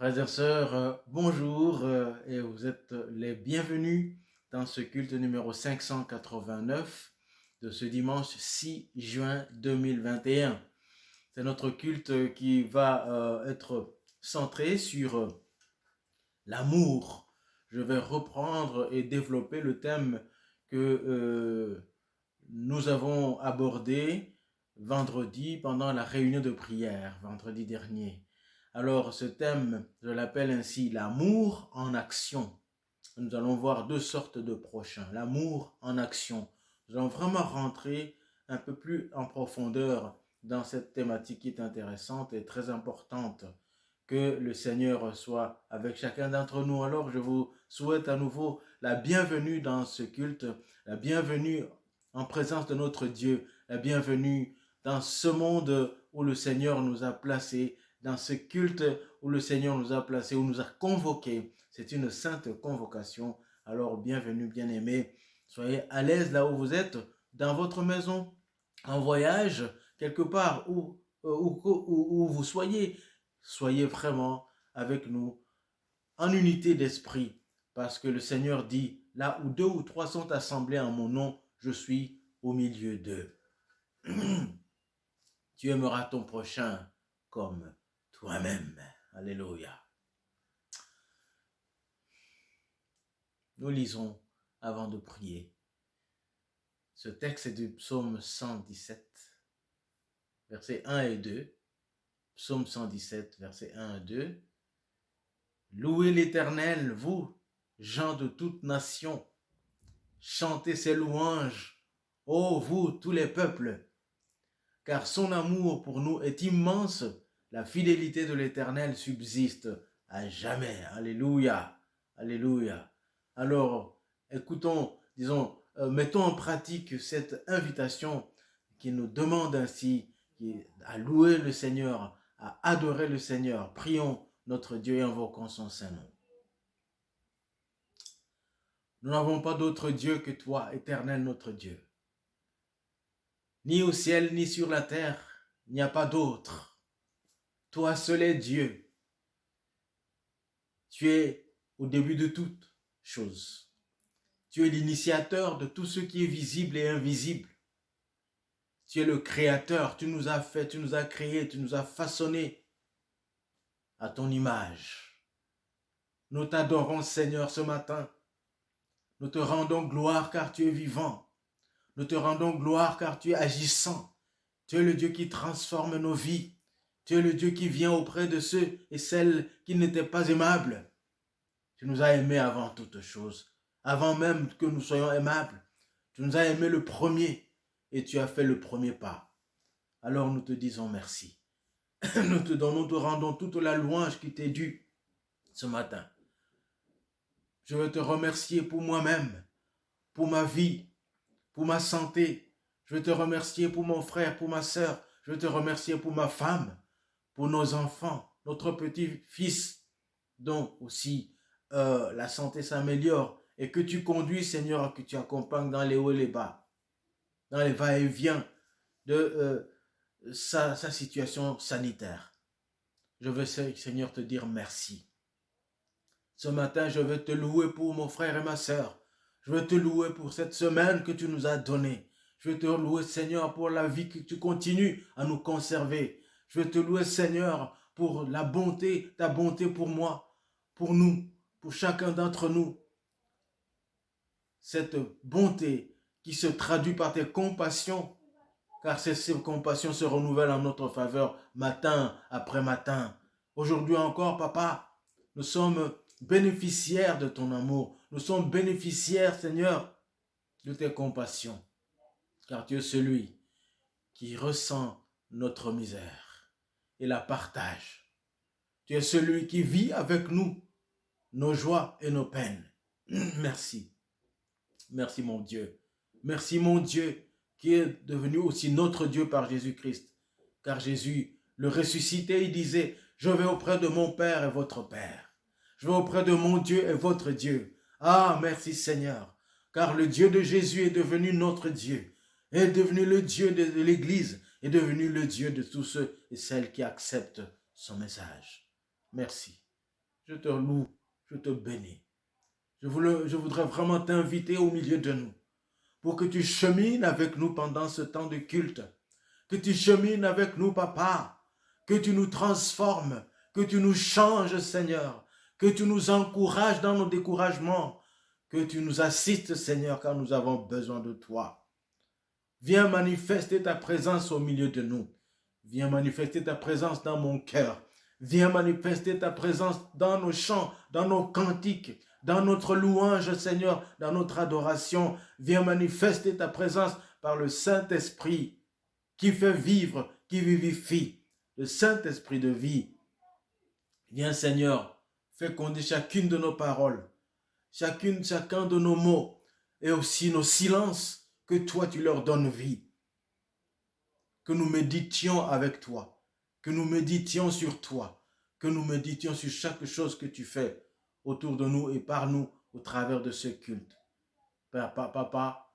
Frères et sœurs, bonjour et vous êtes les bienvenus dans ce culte numéro 589 de ce dimanche 6 juin 2021. C'est notre culte qui va être centré sur l'amour. Je vais reprendre et développer le thème que nous avons abordé vendredi pendant la réunion de prière, vendredi dernier. Alors, ce thème, je l'appelle ainsi l'amour en action. Nous allons voir deux sortes de prochains. L'amour en action. Nous allons vraiment rentrer un peu plus en profondeur dans cette thématique qui est intéressante et très importante. Que le Seigneur soit avec chacun d'entre nous. Alors, je vous souhaite à nouveau la bienvenue dans ce culte, la bienvenue en présence de notre Dieu, la bienvenue dans ce monde où le Seigneur nous a placés, dans ce culte où le Seigneur nous a placés, où nous a convoqués. C'est une sainte convocation. Alors, bienvenue, bien-aimés. Soyez à l'aise là où vous êtes, dans votre maison, en voyage, quelque part où vous soyez. Soyez vraiment avec nous en unité d'esprit, parce que le Seigneur dit, là où deux ou trois sont assemblés en mon nom, je suis au milieu d'eux. Tu aimeras ton prochain comme toi-même. Alléluia. Nous lisons avant de prier. Ce texte est du psaume 117, versets 1 et 2. Psaume 117, versets 1 et 2. Louez l'Éternel, vous, gens de toute nation. Chantez ses louanges, ô vous, tous les peuples. Car son amour pour nous est immense. La fidélité de l'Éternel subsiste à jamais. Alléluia. Alléluia. Alors, écoutons, mettons en pratique cette invitation qui nous demande ainsi à louer le Seigneur, à adorer le Seigneur. Prions notre Dieu et invoquons son Saint-Nom. Nous n'avons pas d'autre Dieu que toi, Éternel notre Dieu. Ni au ciel, ni sur la terre, il n'y a pas d'autre. Toi seul est Dieu. Tu es au début de toutes choses. Tu es l'initiateur de tout ce qui est visible et invisible. Tu es le créateur. Tu nous as fait, tu nous as créés, tu nous as façonnés à ton image. Nous t'adorons, Seigneur, ce matin. Nous te rendons gloire car tu es vivant. Nous te rendons gloire car tu es agissant. Tu es le Dieu qui transforme nos vies. Tu es le Dieu qui vient auprès de ceux et celles qui n'étaient pas aimables. Tu nous as aimés avant toute chose. Avant même que nous soyons aimables. Tu nous as aimés le premier et tu as fait le premier pas. Alors nous te disons merci. Nous te rendons toute la louange qui t'est due ce matin. Je veux te remercier pour moi-même, pour ma vie, pour ma santé. Je veux te remercier pour mon frère, pour ma sœur. Je veux te remercier pour ma femme, pour nos enfants, notre petit-fils, dont aussi la santé s'améliore et que tu conduis, Seigneur, que tu accompagnes dans les hauts et les bas, dans les va-et-vient de sa situation sanitaire. Je veux, Seigneur, te dire merci. Ce matin, je veux te louer pour mon frère et ma sœur. Je veux te louer pour cette semaine que tu nous as donnée. Je veux te louer, Seigneur, pour la vie que tu continues à nous conserver. Je veux te louer, Seigneur, pour la bonté, ta bonté pour moi, pour nous, pour chacun d'entre nous. Cette bonté qui se traduit par tes compassions, car ces compassions se renouvellent en notre faveur matin après matin. Aujourd'hui encore, Papa, nous sommes bénéficiaires de ton amour. Nous sommes bénéficiaires, Seigneur, de tes compassions. Car tu es celui qui ressent notre misère et la partage. Tu es celui qui vit avec nous nos joies et nos peines. Merci. Merci mon Dieu. Merci mon Dieu qui est devenu aussi notre Dieu par Jésus-Christ. Car Jésus, le ressuscité, il disait, je vais auprès de mon Père et votre Père. Je vais auprès de mon Dieu et votre Dieu. Ah, merci Seigneur, car le Dieu de Jésus est devenu notre Dieu, est devenu le Dieu de l'Église, est devenu le Dieu de tous ceux et celles qui acceptent son message. Merci. je te loue, je te bénis. Je voudrais vraiment t'inviter au milieu de nous pour que tu chemines avec nous pendant ce temps de culte. Que tu chemines avec nous, Papa. Que tu nous transformes, que tu nous changes, Seigneur. Que tu nous encourages dans nos découragements. Que tu nous assistes, Seigneur, car nous avons besoin de toi. Viens manifester ta présence au milieu de nous. Viens manifester ta présence dans mon cœur. Viens manifester ta présence dans nos chants, dans nos cantiques, dans notre louange, Seigneur, dans notre adoration. Viens manifester ta présence par le Saint-Esprit qui fait vivre, qui vivifie. Le Saint-Esprit de vie. Viens, Seigneur, féconder chacune de nos paroles, chacun de nos mots et aussi nos silences, que toi tu leur donnes vie. Que nous méditions avec toi, que nous méditions sur toi, que nous méditions sur chaque chose que tu fais autour de nous et par nous au travers de ce culte. Papa,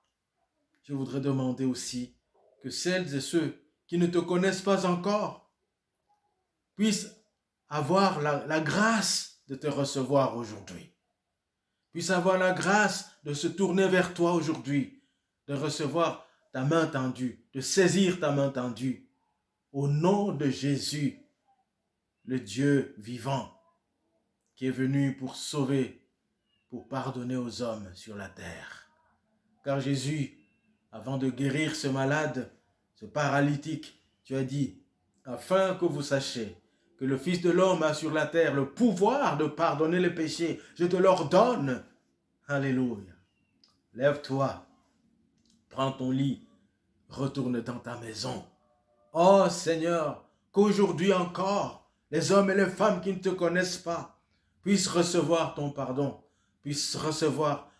je voudrais demander aussi que celles et ceux qui ne te connaissent pas encore puissent avoir la grâce de te recevoir aujourd'hui, puissent avoir la grâce de se tourner vers toi aujourd'hui, de recevoir ta main tendue, de saisir ta main tendue, au nom de Jésus, le Dieu vivant, qui est venu pour sauver, pour pardonner aux hommes sur la terre. Car Jésus, avant de guérir ce malade, ce paralytique, tu as dit, afin que vous sachiez que le Fils de l'homme a sur la terre le pouvoir de pardonner les péchés, je te l'ordonne. Alléluia. Lève-toi, prends ton lit, retourne dans ta maison. Oh Seigneur, qu'aujourd'hui encore, les hommes et les femmes qui ne te connaissent pas puissent recevoir ton pardon, puissent recevoir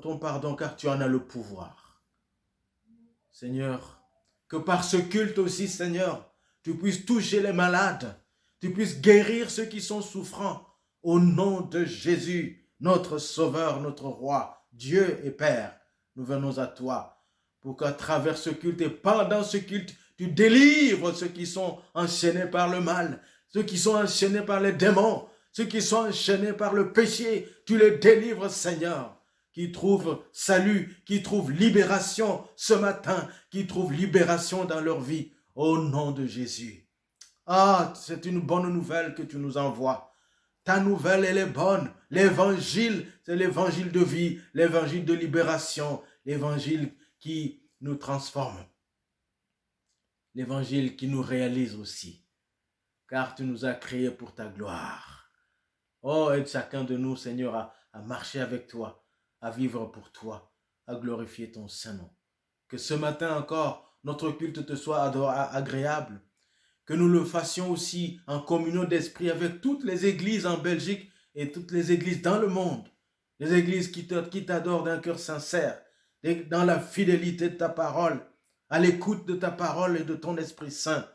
ton pardon, car tu en as le pouvoir. Seigneur, que par ce culte aussi, Seigneur, tu puisses toucher les malades, tu puisses guérir ceux qui sont souffrants, au nom de Jésus, notre Sauveur, notre Roi, Dieu et Père. Nous venons à toi pour qu'à travers ce culte et pendant ce culte, tu délivres ceux qui sont enchaînés par le mal, ceux qui sont enchaînés par les démons, ceux qui sont enchaînés par le péché. Tu les délivres, Seigneur, qui trouvent salut, qui trouvent libération ce matin, qui trouvent libération dans leur vie, au nom de Jésus. Ah, c'est une bonne nouvelle que tu nous envoies. Ta nouvelle, elle est bonne. L'évangile, c'est l'évangile de vie, l'évangile de libération, l'évangile qui nous transforme. L'évangile qui nous réalise aussi, car tu nous as créés pour ta gloire. Oh, aide chacun de nous, Seigneur, à marcher avec toi, à vivre pour toi, à glorifier ton Saint-Nom. Que ce matin encore, notre culte te soit agréable, que nous le fassions aussi en communion d'esprit avec toutes les églises en Belgique et toutes les églises dans le monde, les églises qui t'adorent d'un cœur sincère, dans la fidélité de ta parole, à l'écoute de ta parole et de ton Esprit Saint.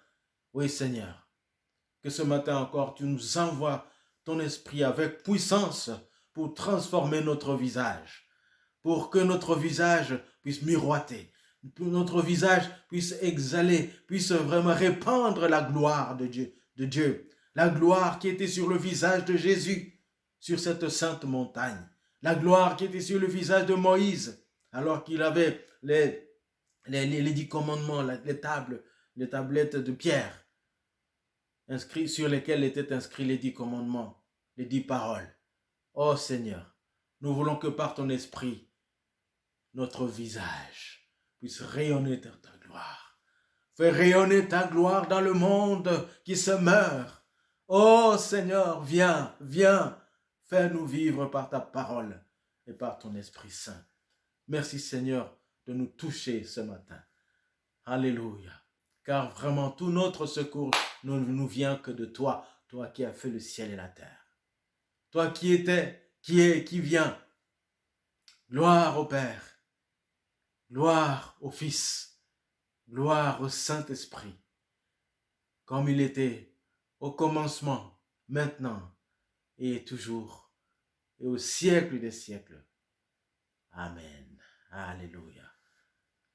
Oui, Seigneur, que ce matin encore, tu nous envoies ton Esprit avec puissance pour transformer notre visage, pour que notre visage puisse miroiter, que notre visage puisse exhaler, puisse vraiment répandre la gloire de Dieu, la gloire qui était sur le visage de Jésus, sur cette sainte montagne, la gloire qui était sur le visage de Moïse, alors qu'il avait les 10 commandements, les tablettes de pierre, sur lesquelles étaient inscrits les 10 commandements, les 10 paroles. Oh Seigneur, nous voulons que par ton esprit, notre visage puisse rayonner de ta gloire. Fais rayonner ta gloire dans le monde qui se meurt. Oh Seigneur, viens, fais-nous vivre par ta parole et par ton Esprit Saint. Merci Seigneur de nous toucher ce matin. Alléluia. Car vraiment tout notre secours ne nous vient que de toi, toi qui as fait le ciel et la terre. Toi qui étais, qui est, qui vient. Gloire au Père, gloire au Fils, gloire au Saint-Esprit, comme il était au commencement, maintenant et toujours, et au siècle des siècles. Amen. Alléluia.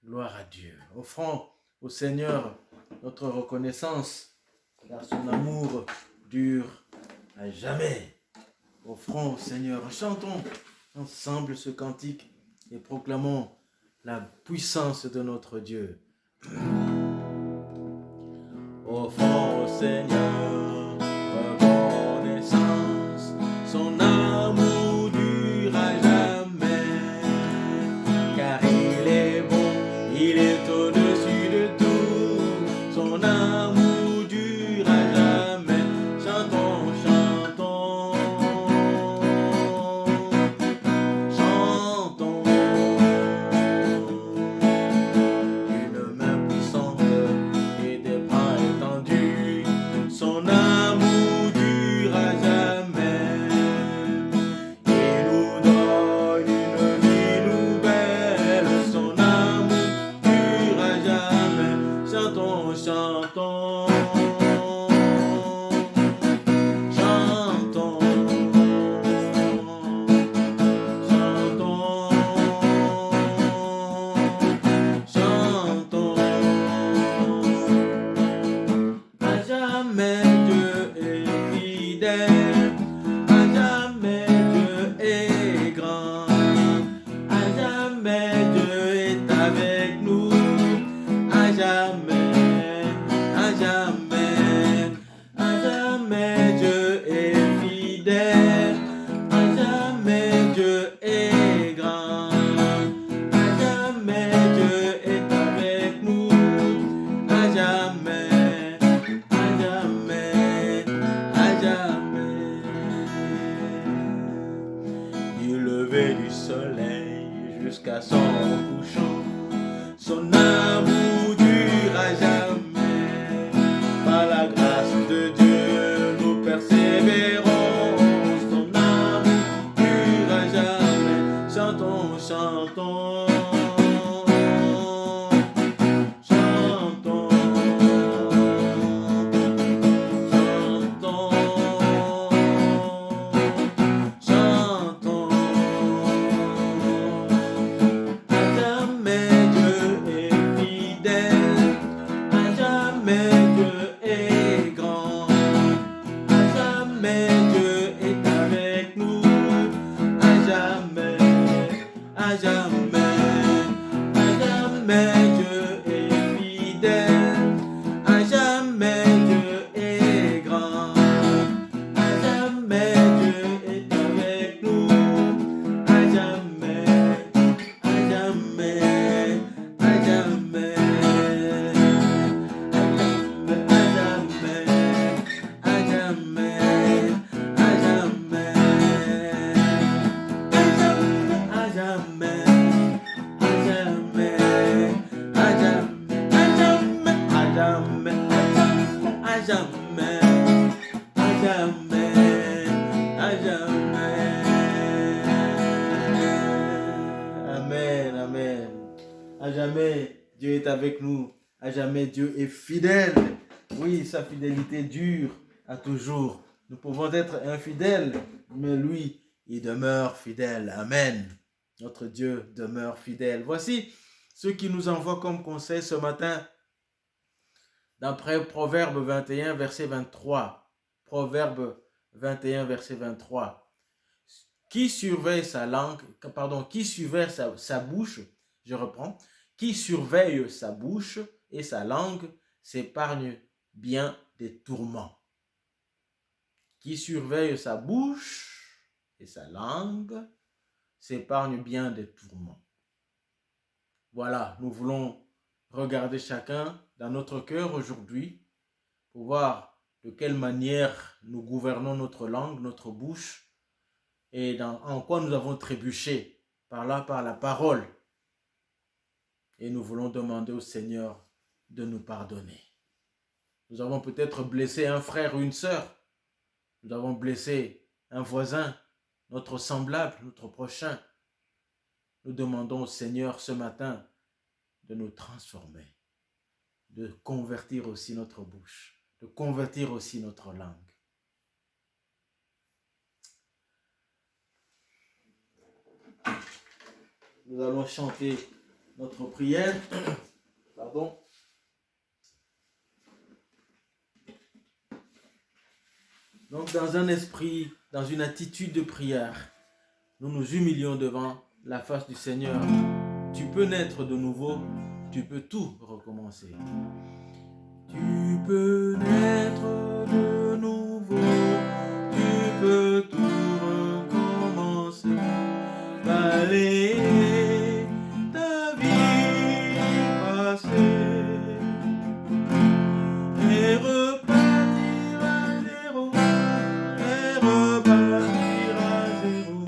Gloire à Dieu. Offrons au Seigneur notre reconnaissance, car son amour dure à jamais. Offrons au Seigneur, chantons ensemble ce cantique et proclamons la puissance de notre Dieu. Offrons au Seigneur reconnaissance, son amour dure à jamais, car il est bon, il est au-dessus de tout, son amour dure à jamais. Chantons, chantons, chantons, une main puissante et des bras étendus, son amour dure à jamais. Il nous donne une vie nouvelle, son amour dure à jamais. Chantons, chantons, chantons, chantons, chantons. À jamais Dieu est fidèle, à jamais Dieu est grand, à jamais Dieu est avec nous, à jamais, à jamais, à jamais Dieu est fidèle, à jamais Dieu est grand, à jamais Dieu est avec nous, à jamais, à jamais, à jamais. Du lever du soleil jusqu'à son couchant, son amour dure à jamais. Par la grâce de Dieu, nous persévérons, son amour dure à jamais. Chantons, chantons, chantons, chantons, chantons. À jamais Dieu est fidèle, à jamais Dieu est grand, à jamais Dieu est avec nous, à jamais, à jamais, à jamais Dieu est fidèle, à jamais Dieu est grand, à jamais Dieu est avec nous, à jamais, à jamais, à jamais, à jamais, à jamais, à jamais, à jamais, à jamais, à jamais, à jamais, à jamais, à jamais, à jamais, à jamais. Amen, amen. À jamais, Dieu est avec nous. À jamais, Dieu est fidèle. Oui, sa fidélité dure à toujours. Nous pouvons être infidèles, mais lui, il demeure fidèle. Amen. Notre Dieu demeure fidèle. Voici ce qui nous envoie comme conseil ce matin, d'après Proverbe 21, verset 23. Proverbe 21, verset 23. Qui surveille sa langue, pardon, qui surveille sa bouche, je reprends, qui surveille sa bouche et sa langue s'épargne bien des tourments. Qui surveille sa bouche et sa langue s'épargne bien des tourments. Voilà, nous voulons regarder chacun dans notre cœur aujourd'hui pour voir de quelle manière nous gouvernons notre langue, notre bouche, et en quoi nous avons trébuché par la parole. Et nous voulons demander au Seigneur de nous pardonner. Nous avons peut-être blessé un frère ou une sœur. Nous avons blessé un voisin, notre semblable, notre prochain. Nous demandons au Seigneur ce matin de nous transformer, de convertir aussi notre bouche, de convertir aussi notre langue. Nous allons chanter notre prière. Pardon. Donc dans un esprit, dans une attitude de prière, nous nous humilions devant la face du Seigneur. Tu peux naître de nouveau, tu peux tout recommencer. Tu peux naître de nouveau, tu peux tout recommencer. Balayer ta vie passée et repartir à zéro, et repartir à zéro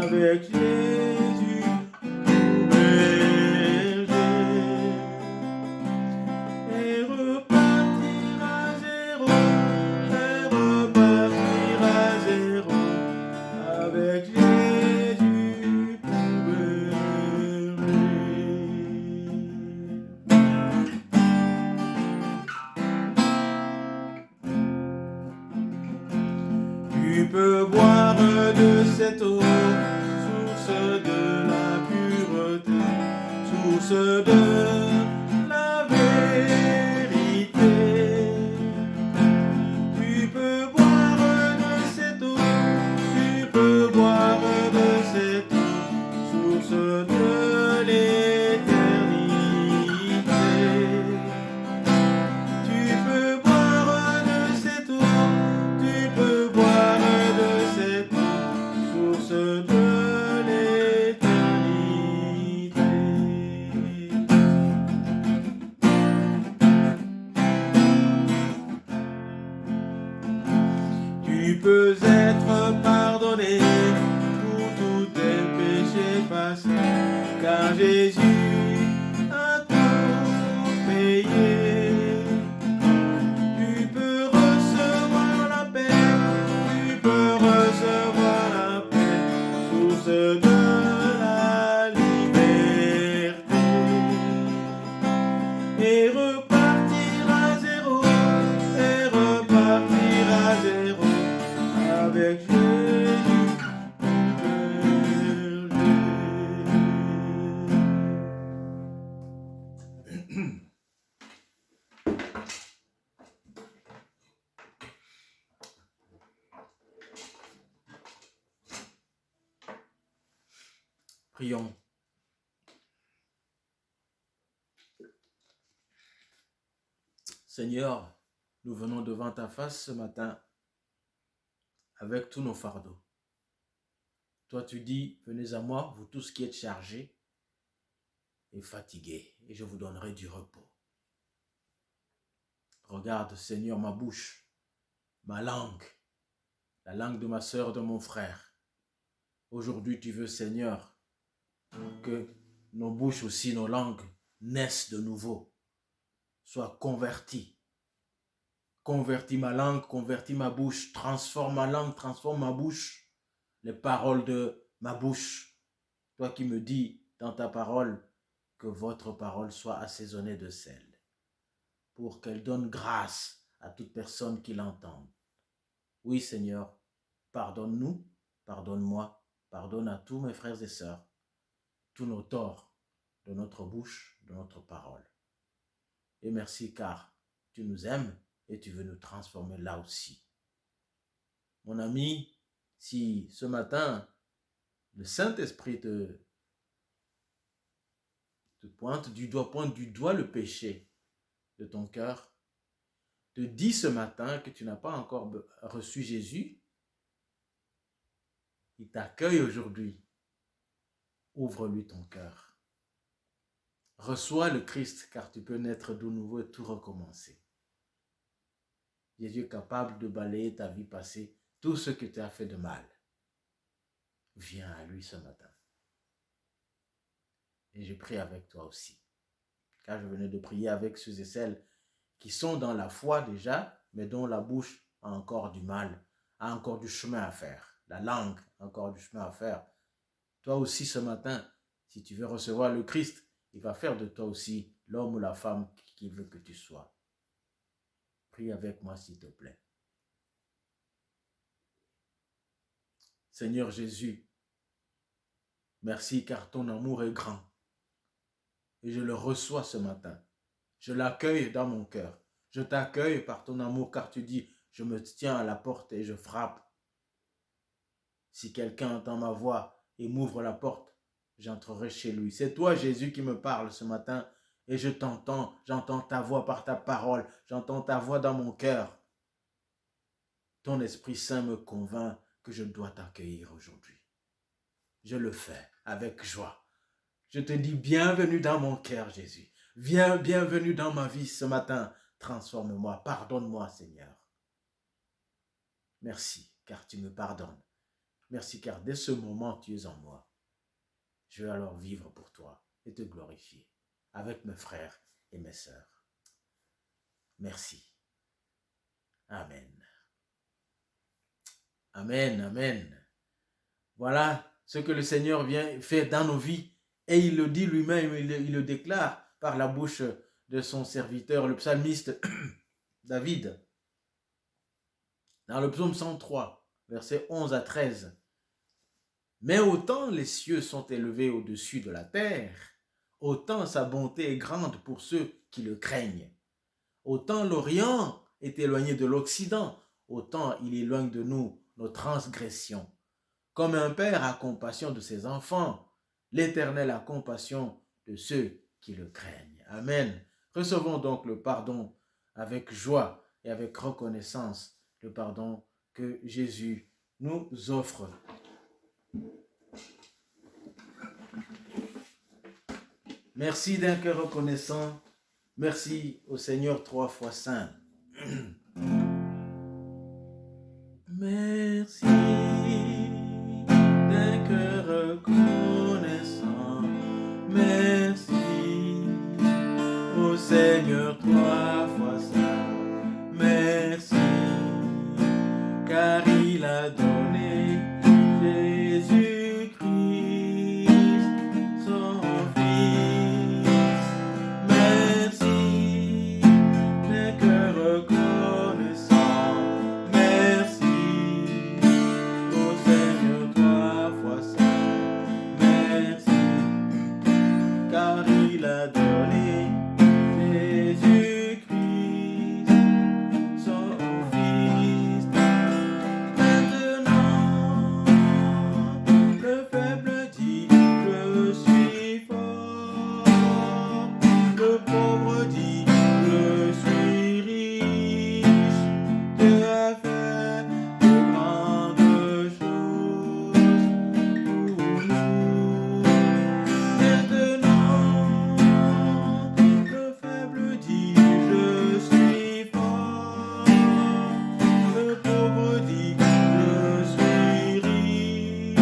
avec Jésus pour berger. Et repartir à zéro, et repartir à zéro avec Jésus pour berger. Tu peux boire de cette eau, source de la pureté, source de la vérité. Tu peux boire de cette eau, tu peux boire de cette eau, source de l'éternité. Tu peux boire de cette eau, tu peux boire de cette eau, source de l'éternité. Tu peux être pardonné pour tous tes péchés passés, car Jésus a tout payé. Tu peux recevoir la paix, tu peux recevoir la paix, source de la liberté. Et repartir à zéro, et repartir à zéro avec Jésus berger. Prions. Seigneur, nous venons devant ta face ce matin avec tous nos fardeaux. Toi, tu dis, venez à moi, vous tous qui êtes chargés et fatigués, et je vous donnerai du repos. Regarde, Seigneur, ma bouche, ma langue, la langue de ma sœur, de mon frère. Aujourd'hui, tu veux, Seigneur, que nos bouches aussi, nos langues naissent de nouveau, soient converties. Convertis ma langue, convertis ma bouche, transforme ma langue, transforme ma bouche, les paroles de ma bouche. Toi qui me dis dans ta parole que votre parole soit assaisonnée de sel, pour qu'elle donne grâce à toute personne qui l'entende. Oui, Seigneur, pardonne-nous, pardonne-moi, pardonne à tous mes frères et sœurs, tous nos torts de notre bouche, de notre parole. Et merci car tu nous aimes et tu veux nous transformer là aussi. Mon ami, si ce matin, le Saint-Esprit te pointe du doigt le péché de ton cœur, te dit ce matin que tu n'as pas encore reçu Jésus, il t'accueille aujourd'hui. Ouvre-lui ton cœur. Reçois le Christ car tu peux naître de nouveau et tout recommencer. Jésus est capable de balayer ta vie passée, tout ce que tu as fait de mal. Viens à lui ce matin. Et je prie avec toi aussi. Car je venais de prier avec ceux et celles qui sont dans la foi déjà, mais dont la bouche a encore du mal, a encore du chemin à faire. La langue a encore du chemin à faire. Toi aussi ce matin, si tu veux recevoir le Christ, il va faire de toi aussi l'homme ou la femme qu'il veut que tu sois. Prie avec moi s'il te plaît. Seigneur Jésus, merci car ton amour est grand. Et je le reçois ce matin. Je l'accueille dans mon cœur. Je t'accueille par ton amour car tu dis, je me tiens à la porte et je frappe. Si quelqu'un entend ma voix et m'ouvre la porte, j'entrerai chez lui. C'est toi, Jésus, qui me parle ce matin et je t'entends. J'entends ta voix par ta parole. J'entends ta voix dans mon cœur. Ton Esprit Saint me convainc que je dois t'accueillir aujourd'hui. Je le fais avec joie. Je te dis bienvenue dans mon cœur, Jésus. Viens, bienvenue dans ma vie ce matin. Transforme-moi, pardonne-moi, Seigneur. Merci, car tu me pardonnes. Merci, car dès ce moment, tu es en moi. Je vais alors vivre pour toi et te glorifier avec mes frères et mes sœurs. Merci. Amen. Amen, amen. Voilà ce que le Seigneur vient faire dans nos vies. Et il le dit lui-même, il le déclare par la bouche de son serviteur, le psalmiste David. Dans le psaume 103, versets 11 à 13. Mais autant les cieux sont élevés au-dessus de la terre, autant sa bonté est grande pour ceux qui le craignent. Autant l'Orient est éloigné de l'Occident, autant il éloigne de nous nos transgressions. Comme un père a compassion de ses enfants, l'Éternel a compassion de ceux qui le craignent. Amen. Recevons donc le pardon avec joie et avec reconnaissance, le pardon que Jésus nous offre. Merci d'un cœur reconnaissant. Merci au Seigneur 3 fois saint. Merci d'un cœur reconnaissant. Merci au Seigneur 3 fois saint. Merci car il a donné Jésus-Christ, son Fils. Merci d'un cœur reconnaissant. Merci au Seigneur 3 fois saint. Merci car il a donné Jésus-Christ, son Fils. Maintenant, le faible dit, je suis fort. Le pauvre dit, je suis riche. Dieu a fait de grandes choses pour nous. Maintenant, le faible dit, je suis fort. Le pauvre dit, je suis riche.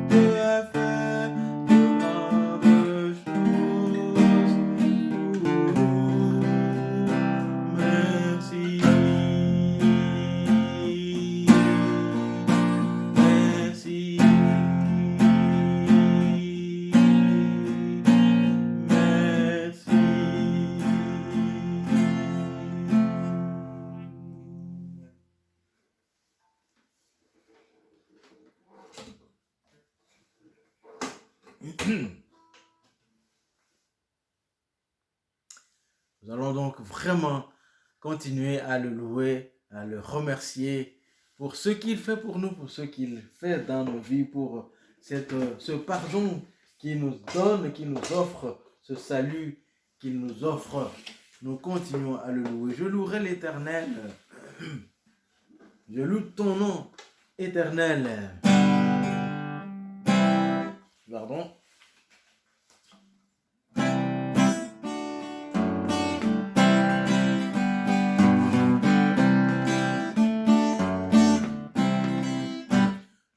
Dieu a fait de grandes choses pour nous. Merci. Merci. Nous allons donc vraiment continuer à le louer, à le remercier pour ce qu'il fait pour nous, pour ce qu'il fait dans nos vies, pour ce pardon qu'il nous donne, qu'il nous offre, ce salut qu'il nous offre. Nous continuons à le louer. Je louerai l'Éternel. Je loue ton nom, Éternel. Pardon.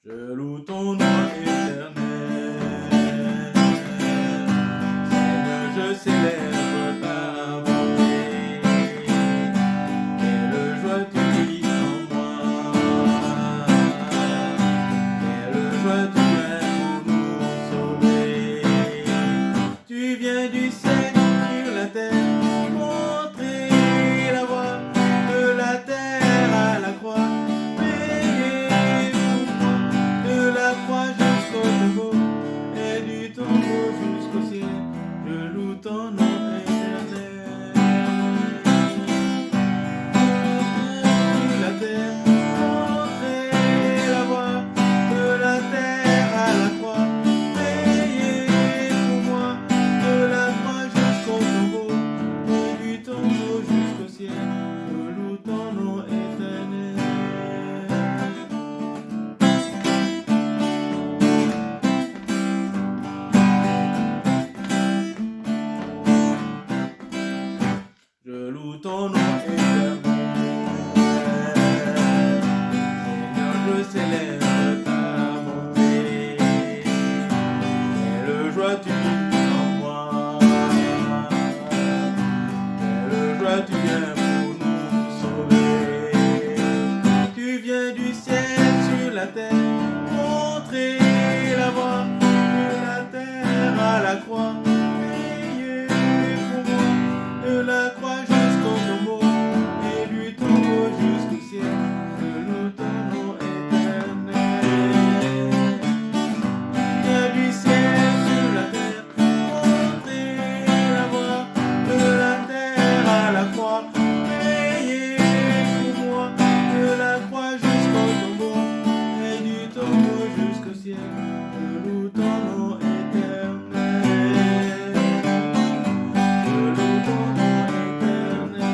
Je loue ton nom éternel. Seigneur, je célèbre ta bonté. Quelle joie tu vis en moi. Quelle joie tu es pour nous sauver. la terre, montrer la voie de la terre à la croix. Payé pour moi, de la croix jusqu'au tombeau, et du tombeau jusqu'au ciel, de nous ton nom éternel. Il y a du ciel sur la terre, montrer la voie de la terre à la croix. Payé pour moi, de la croix jusqu'au tombeau, et du tombeau jusqu'au ciel, de nous ton nom éternel. De nous ton nom éternel.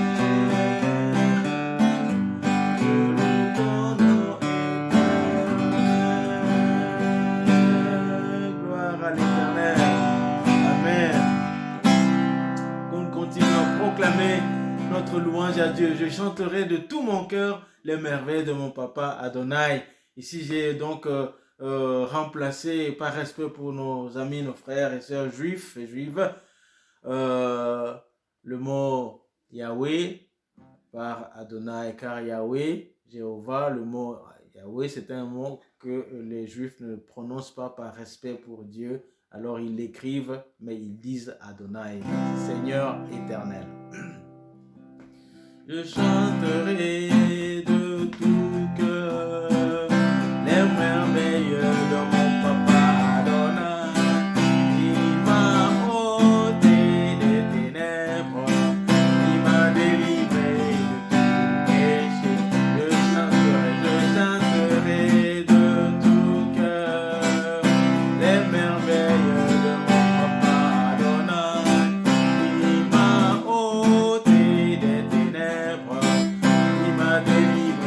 De nous ton nom éternel. Gloire à l'Éternel. Amen. Qu'on continue à proclamer notre louange à Dieu. Je chanterai de tout mon cœur les merveilles de mon papa Adonai. Ici, j'ai donc remplacé, par respect pour nos amis, nos frères et sœurs juifs et juives, le mot Yahweh par Adonai, car Yahweh, Jéhovah, le mot Yahweh, c'est un mot que les juifs ne prononcent pas par respect pour Dieu. Alors ils l'écrivent, mais ils disent Adonai, Seigneur éternel. Je chanterai de tout cœur les merveilles de mon papa Adonai. Il m'a ôté des ténèbres, il m'a délivré de tout péché. Je chanterai de tout cœur les merveilles de mon papa Adonai. Il m'a ôté des ténèbres, il m'a délivré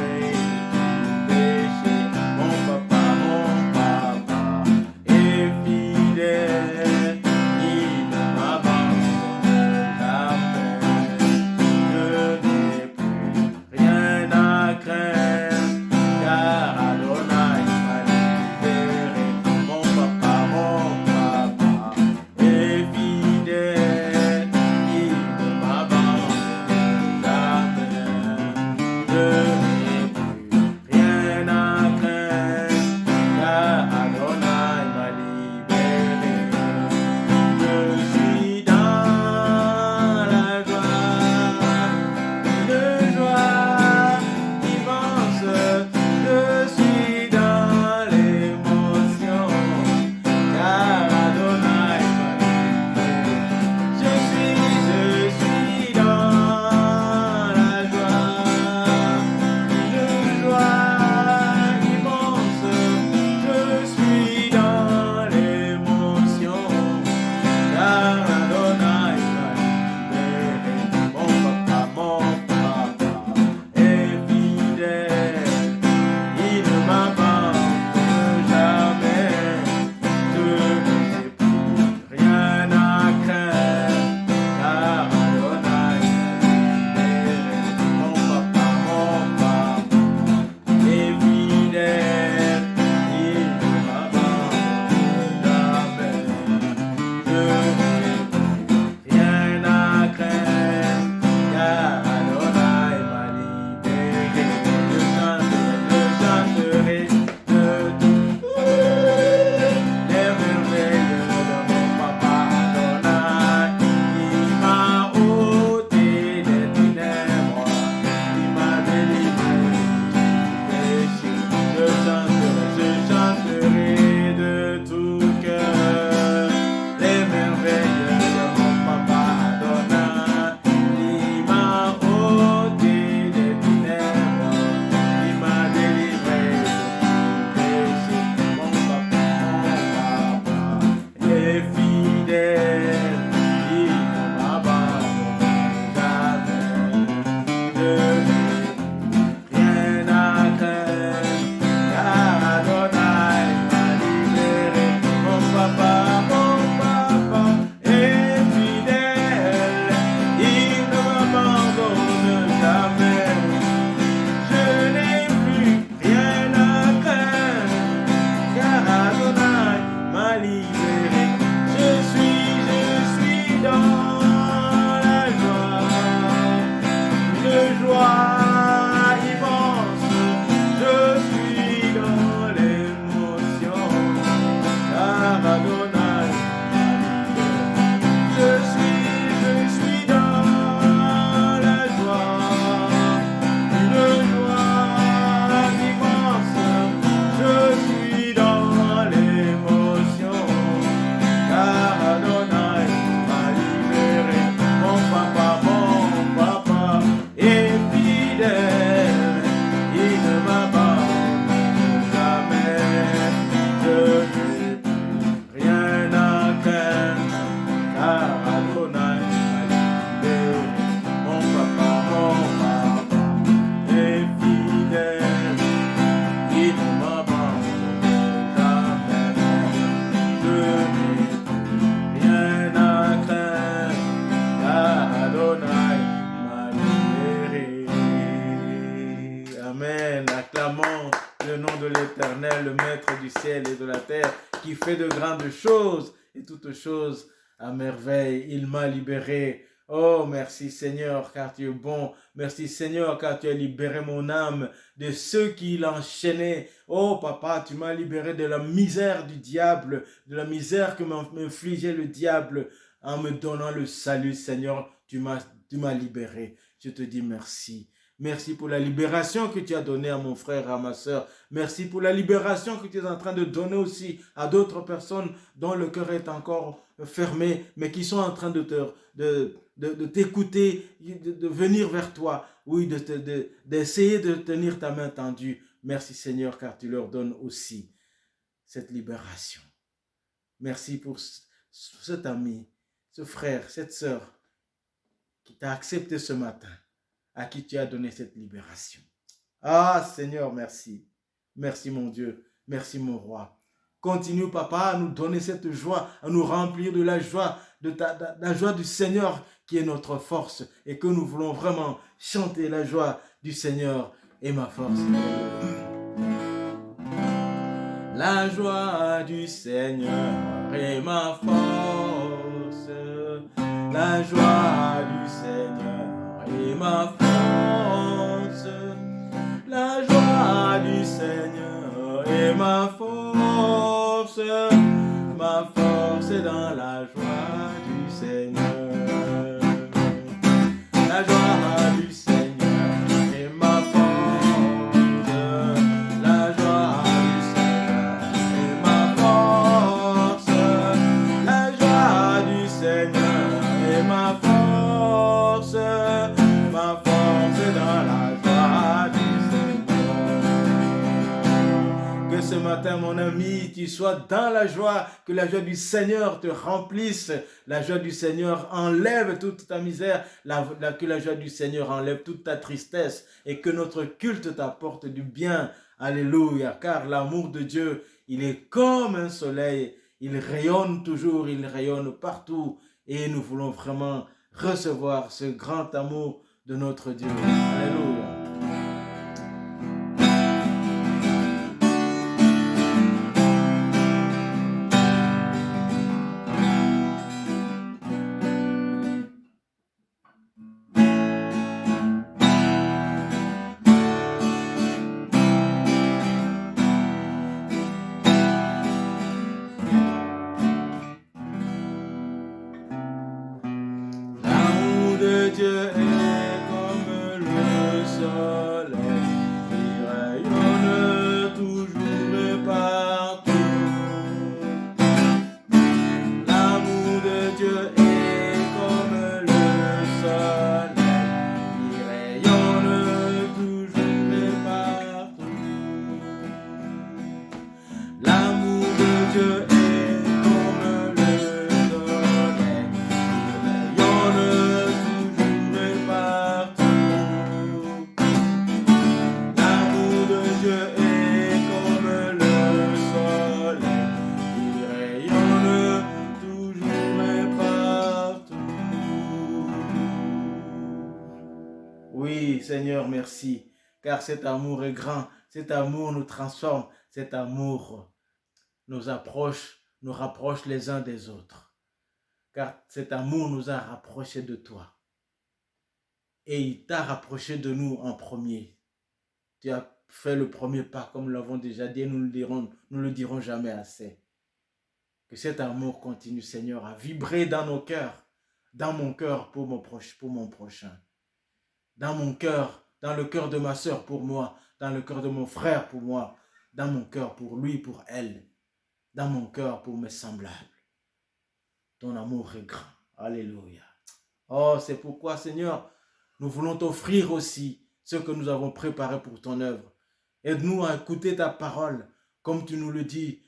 le nom de l'Éternel, le Maître du ciel et de la terre, qui fait de grandes choses et toutes choses à merveille. Il m'a libéré. Oh, merci Seigneur, car tu es bon. Merci Seigneur, car tu as libéré mon âme de ceux qui l'enchaînaient. Oh, Papa, tu m'as libéré de la misère du diable, de la misère que m'infligeait le diable en me donnant le salut, Seigneur. Tu m'as libéré. Je te dis merci. Merci pour la libération que tu as donnée à mon frère et à ma soeur. Merci pour la libération que tu es en train de donner aussi à d'autres personnes dont le cœur est encore fermé, mais qui sont en train de t'écouter, de venir vers toi, oui, d'essayer de tenir ta main tendue. Merci Seigneur, car tu leur donnes aussi cette libération. Merci pour cet ami, ce frère, cette sœur qui t'a accepté ce matin, à qui tu as donné cette libération. Ah Seigneur, merci. Merci mon Dieu, merci mon roi. Continue, Papa, à nous donner cette joie, à nous remplir de la joie, la joie du Seigneur qui est notre force et que nous voulons vraiment chanter la joie du Seigneur est ma force. La joie du Seigneur est ma force. La joie du Seigneur est ma force. La joie du Seigneur est ma force. Ma force est dans la joie du Seigneur. La joie du Seigneur est ma force. La joie du Seigneur est ma force. La joie du Seigneur est ma force. Ma force est dans la joie du Seigneur. Que ce matin, mon ami, tu sois dans la joie, que la joie du Seigneur te remplisse. La joie du Seigneur enlève toute ta misère, que la joie du Seigneur enlève toute ta tristesse et que notre culte t'apporte du bien. Alléluia, car l'amour de Dieu, il est comme un soleil, il rayonne toujours, il rayonne partout et nous voulons vraiment recevoir ce grand amour de notre Dieu. Alléluia. Dieu est comme le soleil, il rayonne toujours et partout. L'amour de Dieu est comme le soleil, il rayonne toujours et partout. L'amour de Dieu est comme le soleil, il rayonne. Oui, Seigneur, merci, car cet amour est grand, cet amour nous transforme, cet amour nous rapproche les uns des autres, car cet amour nous a rapprochés de toi et il t'a rapproché de nous en premier. Tu as fait le premier pas, comme nous l'avons déjà dit, nous le dirons jamais assez. Que cet amour continue, Seigneur, à vibrer dans nos cœurs, dans mon cœur pour mon prochain. Dans mon cœur, dans le cœur de ma sœur pour moi, dans le cœur de mon frère pour moi, dans mon cœur pour lui, pour elle, dans mon cœur pour mes semblables. Ton amour est grand. Alléluia. Oh, c'est pourquoi, Seigneur, nous voulons t'offrir aussi ce que nous avons préparé pour ton œuvre. Aide-nous à écouter ta parole, comme tu nous le dis,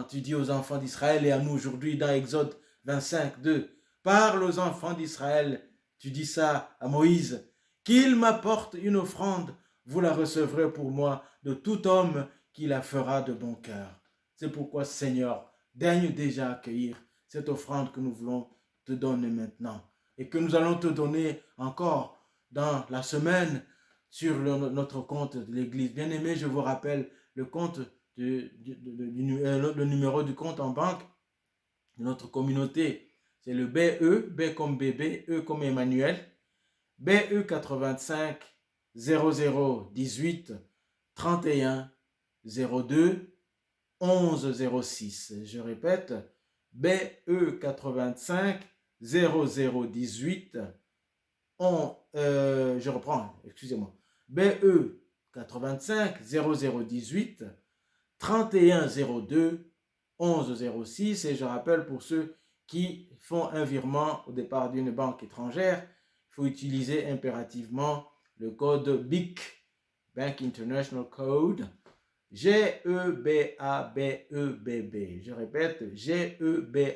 tu dis aux enfants d'Israël et à nous aujourd'hui dans Exode 25, 2. Parle aux enfants d'Israël, tu dis ça à Moïse, qu'il m'apporte une offrande, vous la recevrez pour moi de tout homme qui la fera de bon cœur. C'est pourquoi, Seigneur, daigne déjà accueillir cette offrande que nous voulons te donner maintenant et que nous allons te donner encore dans la semaine sur notre compte de l'église. Bien-aimé, je vous rappelle le compte, le numéro du compte en banque de notre communauté. C'est le BE, B comme bébé, E comme Emmanuel, BE 85 00 18 31 02 11 06. Je répète, BE 85 00 18 je reprends, excusez-moi, BE 85 00 18 31 02 11 06. Et je rappelle, pour ceux qui font un virement au départ d'une banque étrangère, il faut utiliser impérativement le code BIC, Bank International Code, GEBABEBB. Je répète, GEBABEBB.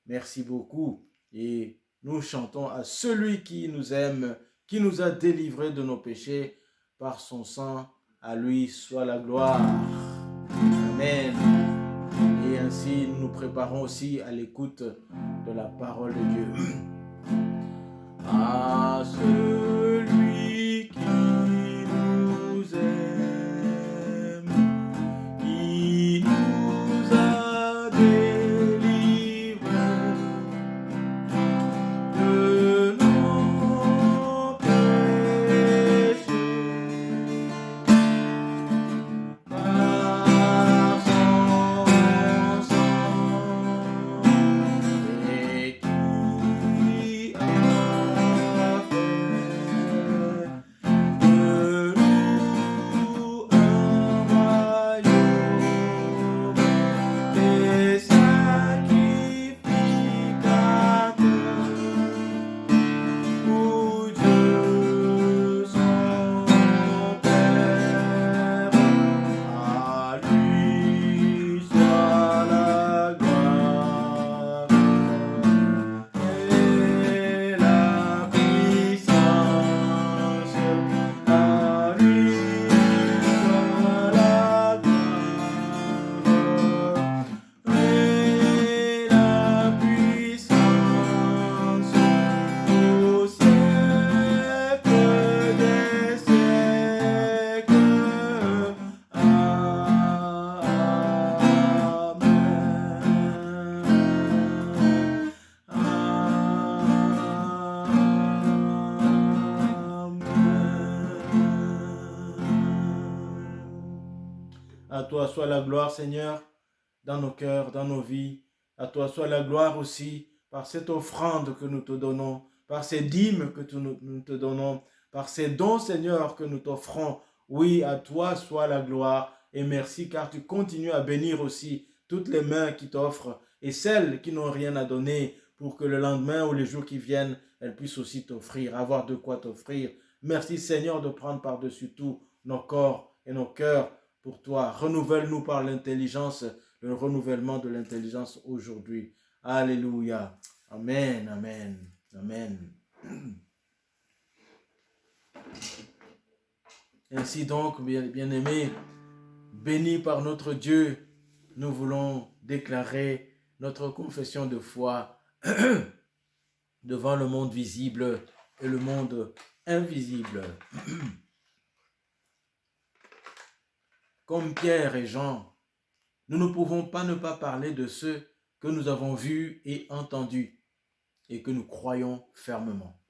Merci beaucoup. Et nous chantons à celui qui nous aime, qui nous a délivrés de nos péchés par son sang. À lui soit la gloire. Amen. Et ainsi, nous nous préparons aussi à l'écoute de la parole de Dieu. À celui qui nous aime, qui nous a délivrés de nos péchés par son sang, et qui a À toi soit la gloire, Seigneur, dans nos cœurs, dans nos vies. À toi soit la gloire aussi par cette offrande que nous te donnons, par ces dîmes que nous te donnons, par ces dons, Seigneur, que nous t'offrons. Oui, à toi soit la gloire et merci, car tu continues à bénir aussi toutes les mains qui t'offrent et celles qui n'ont rien à donner, pour que le lendemain ou les jours qui viennent, elles puissent aussi t'offrir, avoir de quoi t'offrir. Merci, Seigneur, de prendre par-dessus tout nos corps et nos cœurs pour toi. Renouvelle-nous par l'intelligence, le renouvellement de l'intelligence aujourd'hui. Alléluia. Amen, amen, amen. Ainsi donc, bien-aimés, bénis par notre Dieu, nous voulons déclarer notre confession de foi devant le monde visible et le monde invisible. Comme Pierre et Jean, nous ne pouvons pas ne pas parler de ceux que nous avons vus et entendus et que nous croyons fermement.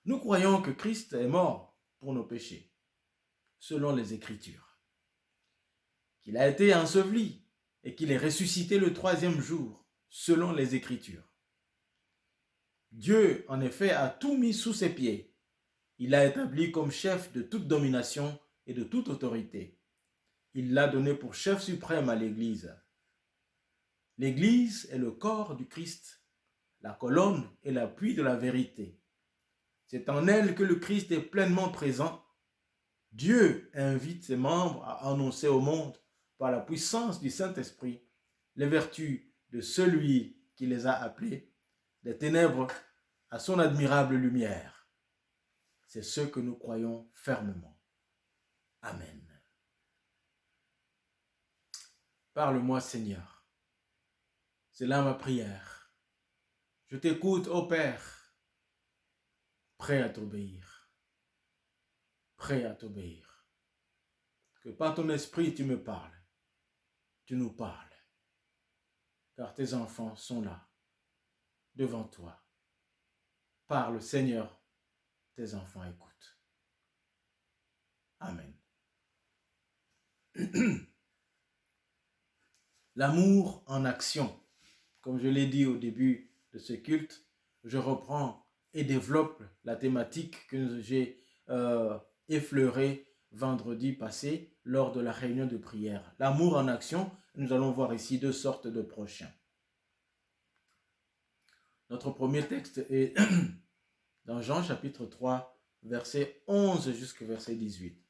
Nous croyons que Christ est mort pour nos péchés, selon les Écritures, qu'il a été enseveli et qu'il est ressuscité le 3e jour, selon les Écritures. Dieu, en effet, a tout mis sous ses pieds. Il l'a établi comme chef de toute domination et de toute autorité. Il l'a donné pour chef suprême à l'Église. L'Église est le corps du Christ, la colonne et l'appui de la vérité. C'est en elle que le Christ est pleinement présent. Dieu invite ses membres à annoncer au monde, par la puissance du Saint-Esprit, les vertus de celui qui les a appelés, des ténèbres à son admirable lumière. C'est ce que nous croyons fermement. Amen. Parle-moi, Seigneur. C'est là ma prière. Je t'écoute, ô Père, prêt à t'obéir. Prêt à t'obéir. Que par ton esprit, tu me parles. Tu nous parles. Car tes enfants sont là, devant toi. Parle, Seigneur, tes enfants écoutent. Amen. L'amour en action. Comme je l'ai dit au début de ce culte, je reprends et développe la thématique que j'ai effleurée vendredi passé lors de la réunion de prière. L'amour en action, nous allons voir ici deux sortes de prochains. Notre premier texte est dans Jean chapitre 3, verset 11 jusqu'au verset 18.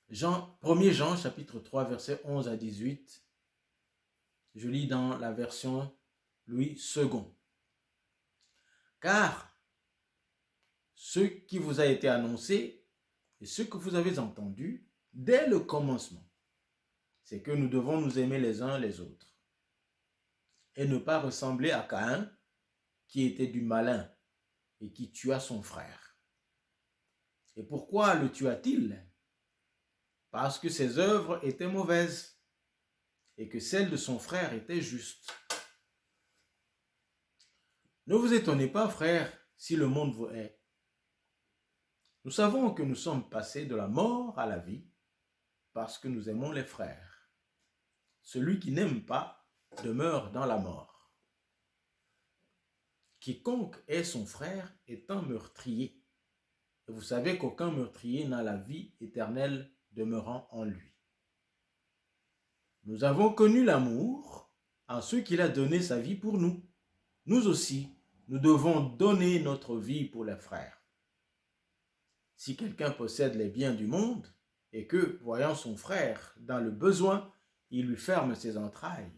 Jean 1er Jean chapitre 3, verset 11 à 18. Je lis dans la version Louis II. Car ce qui vous a été annoncé et ce que vous avez entendu dès le commencement, c'est que nous devons nous aimer les uns les autres et ne pas ressembler à Caïn qui était du malin et qui tua son frère. Et pourquoi le tua-t-il? Parce que ses œuvres étaient mauvaises et que celles de son frère étaient justes. Ne vous étonnez pas, frères, si le monde vous hait. Nous savons que nous sommes passés de la mort à la vie parce que nous aimons les frères. Celui qui n'aime pas demeure dans la mort. Quiconque est son frère est un meurtrier. Et vous savez qu'aucun meurtrier n'a la vie éternelle demeurant en lui. Nous avons connu l'amour en ce qu'il a donné sa vie pour nous. Nous aussi, nous devons donner notre vie pour les frères. Si quelqu'un possède les biens du monde et que, voyant son frère dans le besoin, il lui ferme ses entrailles,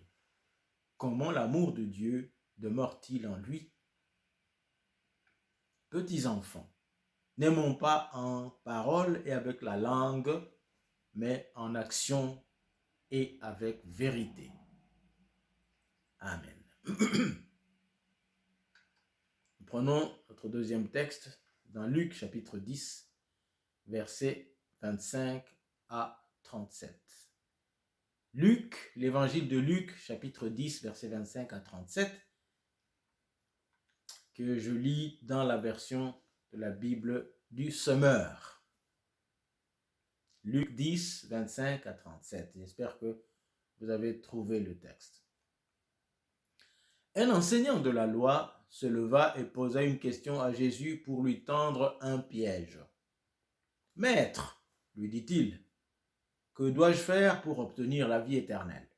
comment l'amour de Dieu demeure-t-il en lui? Petits enfants, n'aimons pas en parole et avec la langue, mais en action et avec vérité. Amen. Prenons notre deuxième texte dans Luc chapitre 10, versets 25 à 37. Luc, l'évangile de Luc, chapitre 10, versets 25 à 37, que je lis dans la version de la Bible du Semeur. Luc 10, 25 à 37. J'espère que vous avez trouvé le texte. Un enseignant de la loi se leva et posa une question à Jésus pour lui tendre un piège. « Maître, lui dit-il, que dois-je faire pour obtenir la vie éternelle ?»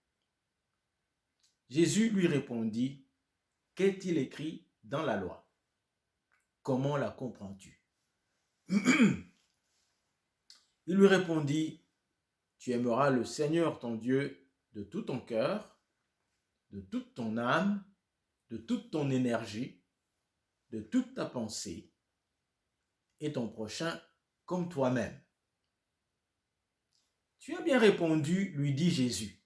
Jésus lui répondit, « Qu'est-il écrit dans la loi? Comment la comprends-tu? » Il lui répondit, « Tu aimeras le Seigneur ton Dieu de tout ton cœur, de toute ton âme, de toute ton énergie, de toute ta pensée, et ton prochain comme toi-même. » « Tu as bien répondu, lui dit Jésus.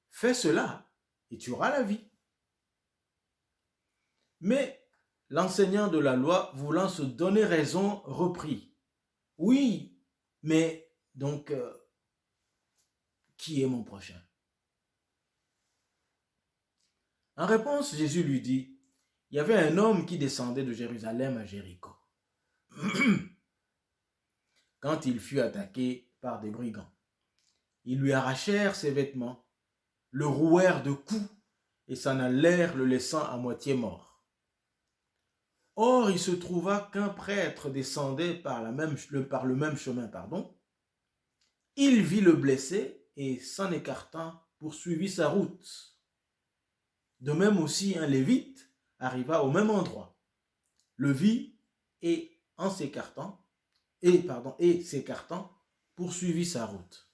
Fais cela et tu auras la vie. » Mais l'enseignant de la loi, voulant se donner raison, reprit. « Oui, mais donc, qui est mon prochain? » En réponse, Jésus lui dit, « Il y avait un homme qui descendait de Jérusalem à Jéricho. Quand il fut attaqué par des brigands, ils lui arrachèrent ses vêtements, le rouèrent de coups et s'en allèrent le laissant à moitié mort. Or, il se trouva qu'un prêtre descendait par le même chemin. Il vit le blessé et, s'en écartant, poursuivit sa route. De même aussi, un lévite arriva au même endroit, le vit et, s'écartant, poursuivit sa route.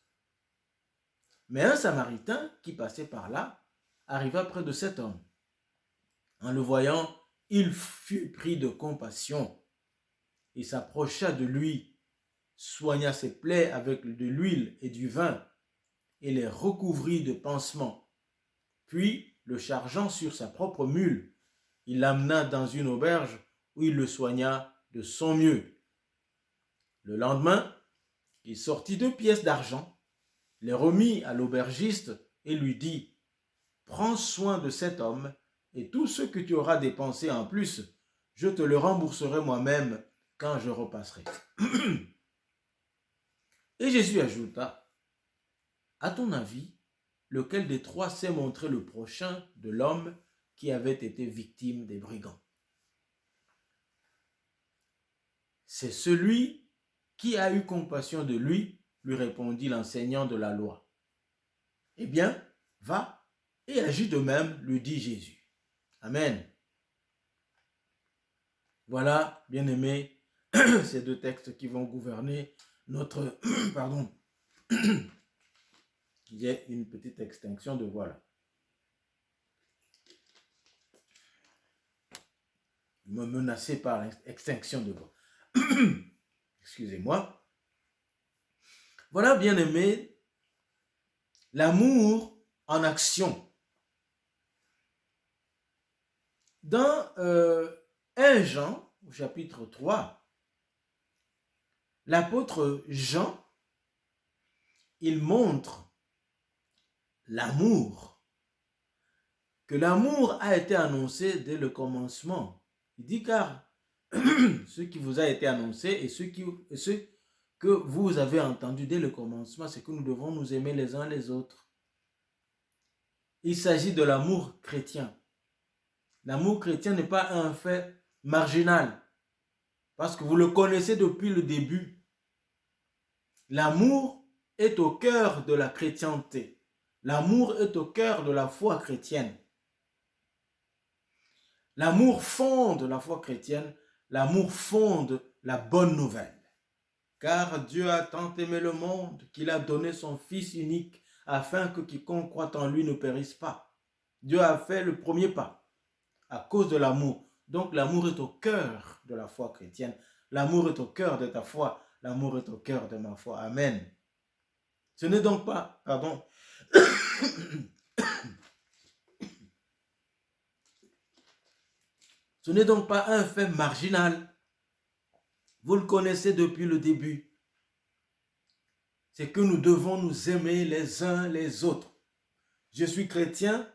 Mais un Samaritain qui passait par là arriva près de cet homme. En le voyant, il fut pris de compassion et s'approcha de lui, soigna ses plaies avec de l'huile et du vin, et les recouvrit de pansements. Puis, le chargeant sur sa propre mule, il l'amena dans une auberge où il le soigna de son mieux. Le lendemain, il sortit 2 pièces d'argent, les remit à l'aubergiste et lui dit, « Prends soin de cet homme, et tout ce que tu auras dépensé en plus, je te le rembourserai moi-même quand je repasserai. » Et Jésus ajouta, « À ton avis, lequel des 3 s'est montré le prochain de l'homme qui avait été victime des brigands? C'est celui qui a eu compassion de lui, lui répondit l'enseignant de la loi. Eh bien, va et agis de même, lui dit Jésus. Amen. Voilà, bien-aimés, ces 2 textes qui vont gouverner notre... Pardon. Il y a une petite extinction de voix là. Me menacer par l'extinction de voix. Excusez-moi. Voilà, bien-aimés, l'amour en action. Dans 1 Jean, au chapitre 3, l'apôtre Jean, il montre l'amour, que l'amour a été annoncé dès le commencement. Il dit car ce qui vous a été annoncé et ce que vous avez entendu dès le commencement, c'est que nous devons nous aimer les uns les autres. Il s'agit de l'amour chrétien. L'amour chrétien n'est pas un fait marginal, parce que vous le connaissez depuis le début. L'amour est au cœur de la chrétienté. L'amour est au cœur de la foi chrétienne. L'amour fonde la foi chrétienne. L'amour fonde la bonne nouvelle. Car Dieu a tant aimé le monde qu'il a donné son Fils unique afin que quiconque croit en lui ne périsse pas. Dieu a fait le premier pas à cause de l'amour. Donc l'amour est au cœur de la foi chrétienne. L'amour est au cœur de ta foi. L'amour est au cœur de ma foi. Amen. Ce n'est donc pas, pardon, ce n'est donc pas un fait marginal. Vous le connaissez depuis le début. C'est que nous devons nous aimer les uns les autres. Je suis chrétien,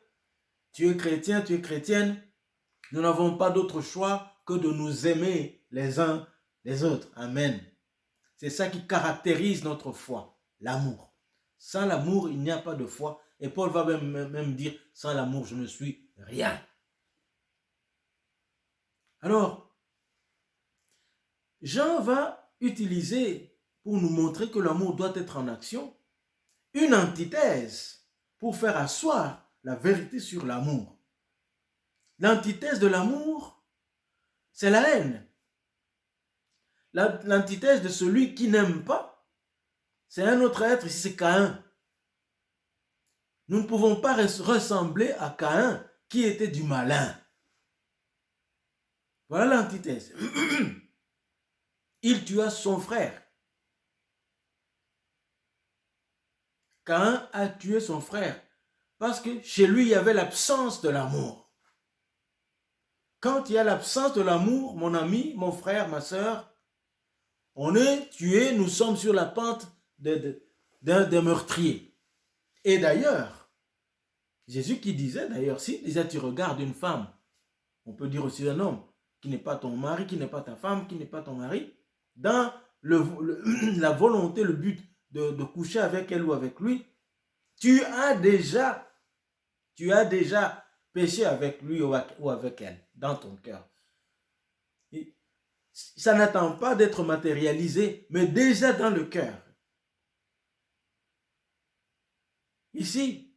tu es chrétien, tu es chrétienne. Nous n'avons pas d'autre choix que de nous aimer les uns les autres. Amen. C'est ça qui caractérise notre foi, l'amour. Sans l'amour, il n'y a pas de foi. Et Paul va même dire, sans l'amour, je ne suis rien. Alors, Jean va utiliser, pour nous montrer que l'amour doit être en action, une antithèse pour faire asseoir la vérité sur l'amour. L'antithèse de l'amour, c'est la haine. L'antithèse de celui qui n'aime pas, c'est un autre être, ici c'est Caïn. Nous ne pouvons pas ressembler à Caïn qui était du malin. Voilà l'antithèse. Il tua son frère. Caïn a tué son frère parce que chez lui, il y avait l'absence de l'amour. Quand il y a l'absence de l'amour, mon ami, mon frère, ma soeur, on est tué, nous sommes sur la pente d'un meurtrier. Et d'ailleurs, Jésus qui disait, d'ailleurs, si déjà tu regardes une femme, on peut dire aussi un homme, qui n'est pas ton mari, qui n'est pas ta femme, qui n'est pas ton mari, dans la volonté, le but de coucher avec elle ou avec lui, tu as déjà péché avec lui ou avec elle, dans ton cœur. Ça n'attend pas d'être matérialisé, mais déjà dans le cœur. Ici,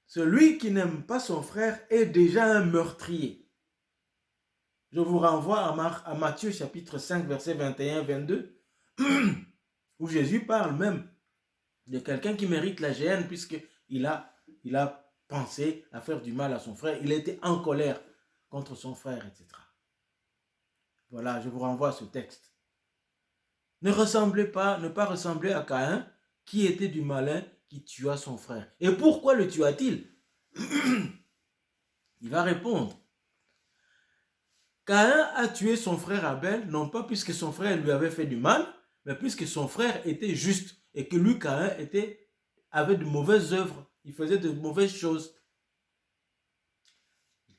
celui qui n'aime pas son frère est déjà un meurtrier. Je vous renvoie à Matthieu chapitre 5, verset 21-22, où Jésus parle même de quelqu'un qui mérite la géhenne puisqu'il a pensé à faire du mal à son frère. Il était en colère contre son frère, etc. Voilà, je vous renvoie à ce texte. Ne pas ressembler à Caïn, qui était du malin, qui tua son frère. Et pourquoi le tua-t-il? Il va répondre. Caïn a tué son frère Abel, non pas puisque son frère lui avait fait du mal, mais puisque son frère était juste et que lui, Caïn, avait de mauvaises œuvres, il faisait de mauvaises choses.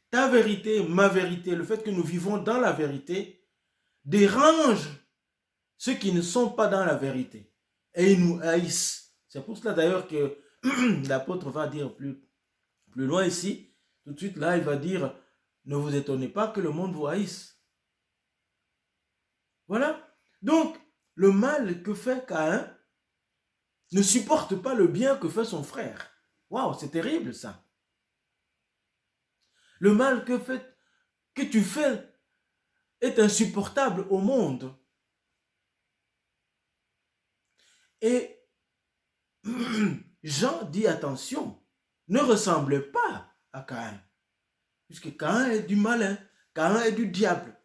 Ta vérité, ma vérité, le fait que nous vivons dans la vérité, dérange ceux qui ne sont pas dans la vérité. Et ils nous haïssent. C'est pour cela d'ailleurs que l'apôtre va dire plus loin ici, tout de suite là, il va dire, ne vous étonnez pas que le monde vous haïsse. Voilà. Donc, le mal que fait Caïn ne supporte pas le bien que fait son frère. Waouh, c'est terrible ça. Le mal que tu fais est insupportable au monde. Et Jean dit attention, ne ressemblez pas à Caïn. Puisque Caïn est du malin, Caïn est du diable.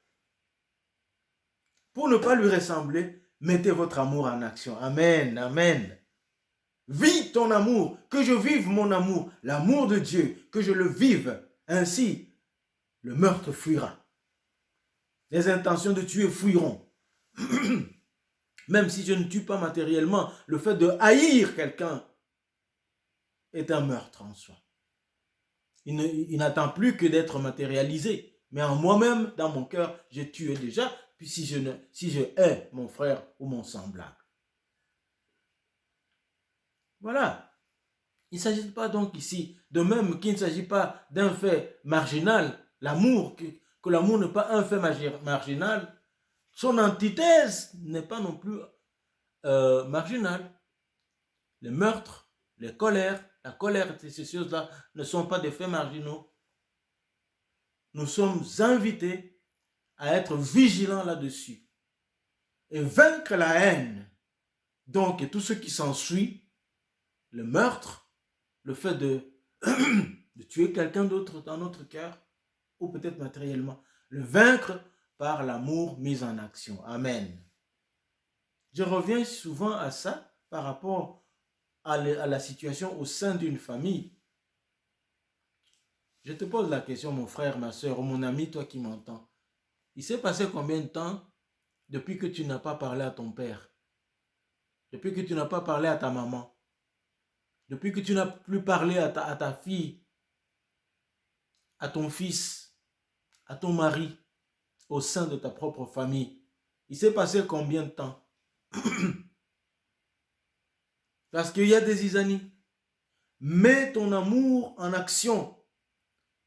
Pour ne pas lui ressembler, mettez votre amour en action. Amen, amen. Vis ton amour, que je vive mon amour, l'amour de Dieu, que je le vive. Ainsi, le meurtre fuira. Les intentions de tuer fuiront. Même si je ne tue pas matériellement, le fait de haïr quelqu'un est un meurtre en soi. Il n'attend plus que d'être matérialisé. Mais en moi-même, dans mon cœur, j'ai tué déjà. Puis si je hais mon frère ou mon semblable. Voilà. Il ne s'agit pas donc ici, de même qu'il ne s'agit pas d'un fait marginal, l'amour, que l'amour n'est pas un fait marginal, son antithèse n'est pas non plus marginale. Les meurtres, les colères, la colère, ces choses-là ne sont pas des faits marginaux. Nous sommes invités à être vigilants là-dessus et vaincre la haine. Donc, et tout ce qui s'ensuit, le meurtre, le fait de tuer quelqu'un d'autre dans notre cœur, ou peut-être matériellement, le vaincre par l'amour mis en action. Amen. Je reviens souvent à ça par rapport à la situation au sein d'une famille. Je te pose la question, mon frère, ma soeur, ou mon ami, toi qui m'entends. Il s'est passé combien de temps depuis que tu n'as pas parlé à ton père? Depuis que tu n'as pas parlé à ta maman? Depuis que tu n'as plus parlé à ta fille, à ton fils, à ton mari, au sein de ta propre famille? Il s'est passé combien de temps? Parce qu'il y a des isanies. Mets ton amour en action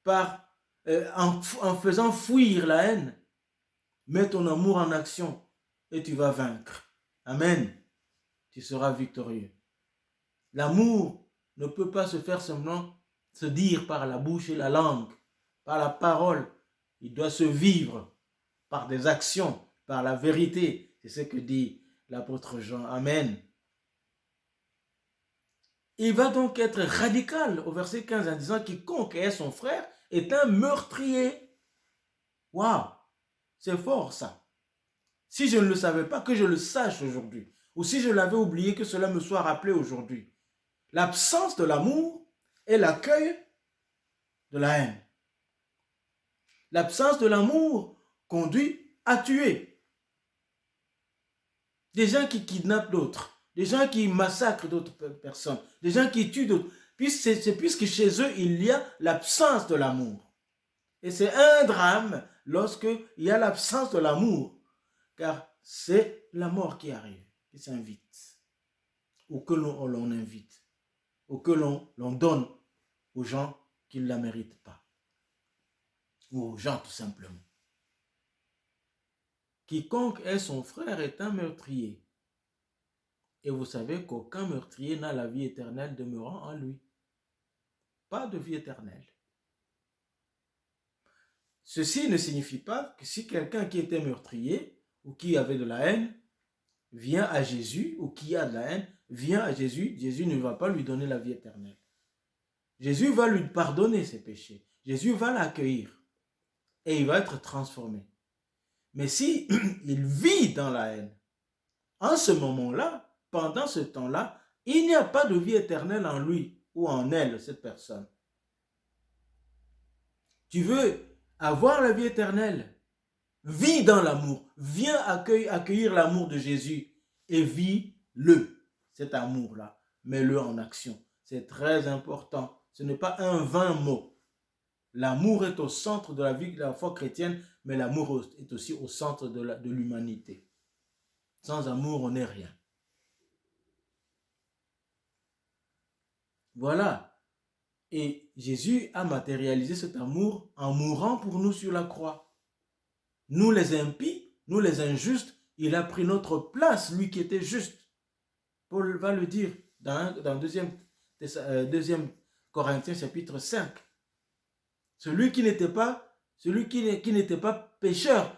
en faisant fuir la haine. Mets ton amour en action et tu vas vaincre. Amen. Tu seras victorieux. L'amour ne peut pas se faire seulement se dire par la bouche et la langue, par la parole. Il doit se vivre par des actions, par la vérité. C'est ce que dit l'apôtre Jean. Amen. Il va donc être radical au verset 15 en disant « Quiconque est son frère est un meurtrier. » Waouh, c'est fort ça. Si je ne le savais pas, que je le sache aujourd'hui. Ou si je l'avais oublié, que cela me soit rappelé aujourd'hui. L'absence de l'amour est l'accueil de la haine. L'absence de l'amour conduit à tuer. Des gens qui kidnappent d'autres, des gens qui massacrent d'autres personnes, des gens qui tuent d'autres, puisque chez eux, il y a l'absence de l'amour. Et c'est un drame lorsqu'il y a l'absence de l'amour, car c'est la mort qui arrive, qui s'invite, ou que l'on invite, ou que l'on donne aux gens qui ne la méritent pas, ou aux gens tout simplement. Quiconque est son frère est un meurtrier. Et vous savez qu'aucun meurtrier n'a la vie éternelle demeurant en lui. Pas de vie éternelle. Ceci ne signifie pas que si quelqu'un qui était meurtrier ou qui avait de la haine vient à Jésus, ou qui a de la haine, vient à Jésus, Jésus ne va pas lui donner la vie éternelle. Jésus va lui pardonner ses péchés. Jésus va l'accueillir et il va être transformé. Mais si il vit dans la haine, en ce moment-là, pendant ce temps-là, il n'y a pas de vie éternelle en lui ou en elle, cette personne. Tu veux avoir la vie éternelle? Vis dans l'amour. Viens accueillir l'amour de Jésus et vis-le, cet amour-là. Mets-le en action. C'est très important. Ce n'est pas un vain mot. L'amour est au centre de la vie de la foi chrétienne, mais l'amour est aussi au centre de l'humanité. Sans amour, on n'est rien. Voilà. Et Jésus a matérialisé cet amour en mourant pour nous sur la croix. Nous les impies, nous les injustes, il a pris notre place, lui qui était juste. Paul va le dire dans 2 Corinthiens chapitre 5. Celui qui n'était pas pécheur,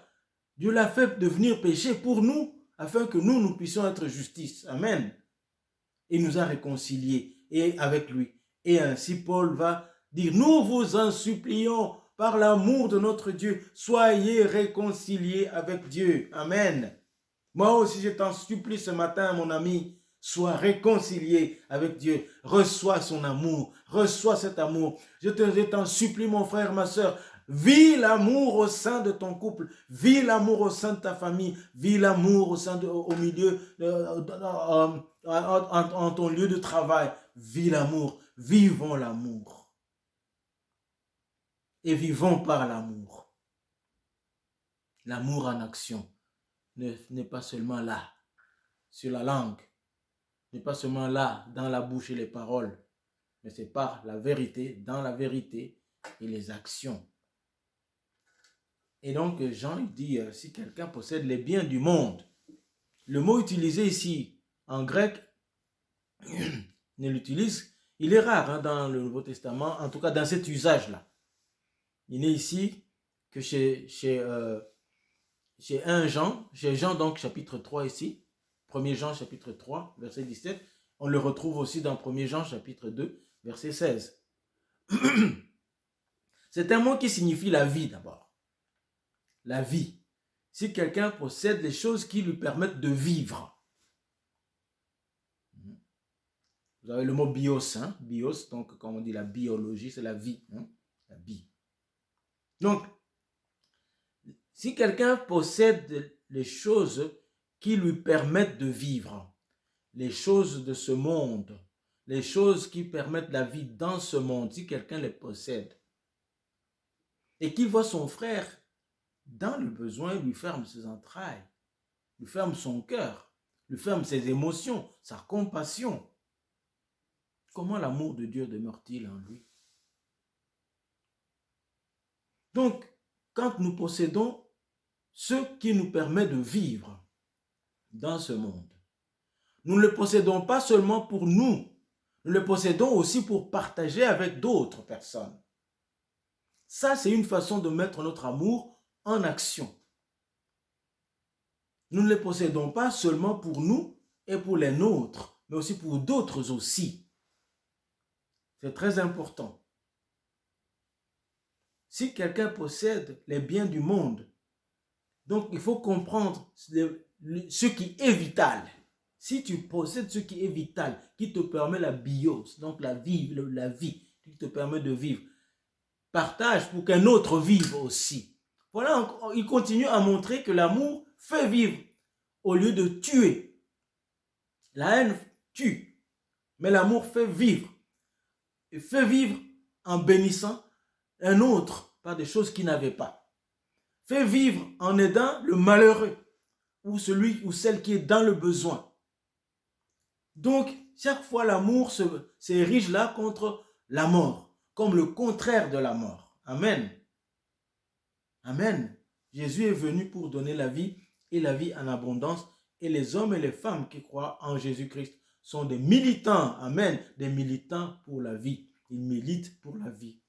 Dieu l'a fait devenir péché pour nous, afin que nous puissions être justice. Amen. Il nous a réconciliés et avec lui. Et ainsi Paul va dire, nous vous en supplions par l'amour de notre Dieu, soyez réconciliés avec Dieu. Amen. Moi aussi je t'en supplie ce matin, mon ami, sois réconcilié avec Dieu. Reçois son amour, reçois cet amour. Je t'en supplie, mon frère, ma soeur, vis l'amour au sein de ton couple, vis l'amour au sein de ta famille, vis l'amour au milieu, en ton lieu de travail. Vis l'amour, vivons l'amour. Et vivons par l'amour. L'amour en action n'est pas seulement là, sur la langue, n'est pas seulement là, dans la bouche et les paroles, mais c'est par la vérité, dans la vérité et les actions. Et donc, Jean dit, si quelqu'un possède les biens du monde, le mot utilisé ici, en grec, ne l'utilise, il est rare dans le Nouveau Testament, en tout cas dans cet usage-là. Il n'est ici que chez Jean, donc chapitre 3 ici, 1 Jean chapitre 3, verset 17, on le retrouve aussi dans 1 Jean chapitre 2, verset 16. C'est un mot qui signifie la vie d'abord. La vie. Si quelqu'un possède les choses qui lui permettent de vivre. Vous avez le mot bios, hein? Bios, donc comme on dit la biologie, c'est la vie. Hein? La vie. Donc, si quelqu'un possède les choses qui lui permettent de vivre, les choses de ce monde, les choses qui permettent la vie dans ce monde, si quelqu'un les possède, et qu'il voit son frère dans le besoin, lui ferme ses entrailles, lui ferme son cœur, lui ferme ses émotions, sa compassion, comment l'amour de Dieu demeure-t-il en lui? Donc, quand nous possédons ce qui nous permet de vivre dans ce monde, nous ne le possédons pas seulement pour nous, nous le possédons aussi pour partager avec d'autres personnes. Ça, c'est une façon de mettre notre amour en action. Nous ne les possédons pas seulement pour nous et pour les nôtres, mais aussi pour d'autres aussi. C'est très important. Si quelqu'un possède les biens du monde, donc il faut comprendre ce qui est vital. Si tu possèdes ce qui est vital, qui te permet la biose, donc la vie, qui te permet de vivre, partage pour qu'un autre vive aussi. Voilà, il continue à montrer que l'amour fait vivre au lieu de tuer. La haine tue, mais l'amour fait vivre. Il fait vivre en bénissant un autre par des choses qu'il n'avait pas. Fait vivre en aidant le malheureux ou celui ou celle qui est dans le besoin. Donc, chaque fois, l'amour s'érige là contre la mort, comme le contraire de la mort. Amen. Amen. Jésus est venu pour donner la vie et la vie en abondance. Et les hommes et les femmes qui croient en Jésus-Christ sont des militants. Amen. Des militants pour la vie. Ils militent pour la vie.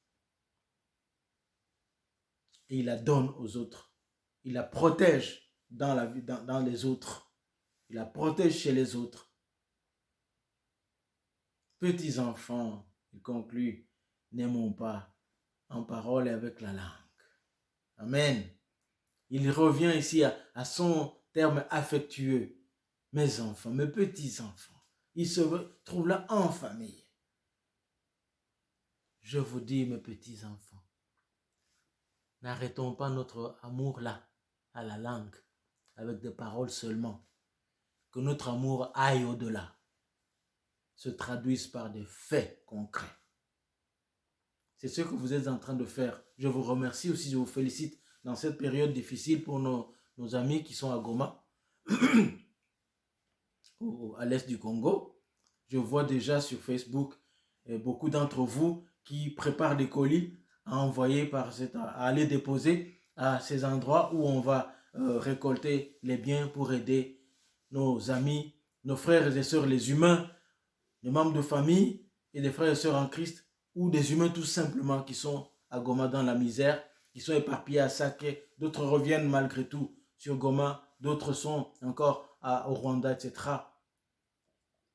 Et il la donne aux autres. Il la protège dans la vie, dans les autres. Il la protège chez les autres. Petits enfants, il conclut, n'aimons pas en parole et avec la langue. Amen. Il revient ici à son terme affectueux. mes enfants, mes petits-enfants, ils se trouvent là en famille. Je vous dis, mes petits-enfants, n'arrêtons pas notre amour là, à la langue, avec des paroles seulement. Que notre amour aille au-delà, se traduise par des faits concrets. C'est ce que vous êtes en train de faire. Je vous remercie aussi, je vous félicite dans cette période difficile pour nos amis qui sont à Goma, à l'est du Congo. Je vois déjà sur Facebook beaucoup d'entre vous qui préparent des colis à envoyer à aller déposer à ces endroits où on va récolter les biens pour aider nos amis, nos frères et sœurs, les humains, les membres de famille et des frères et sœurs en Christ, ou des humains tout simplement qui sont à Goma dans la misère, qui sont éparpillés à Sake, d'autres reviennent malgré tout sur Goma, d'autres sont encore au Rwanda, etc.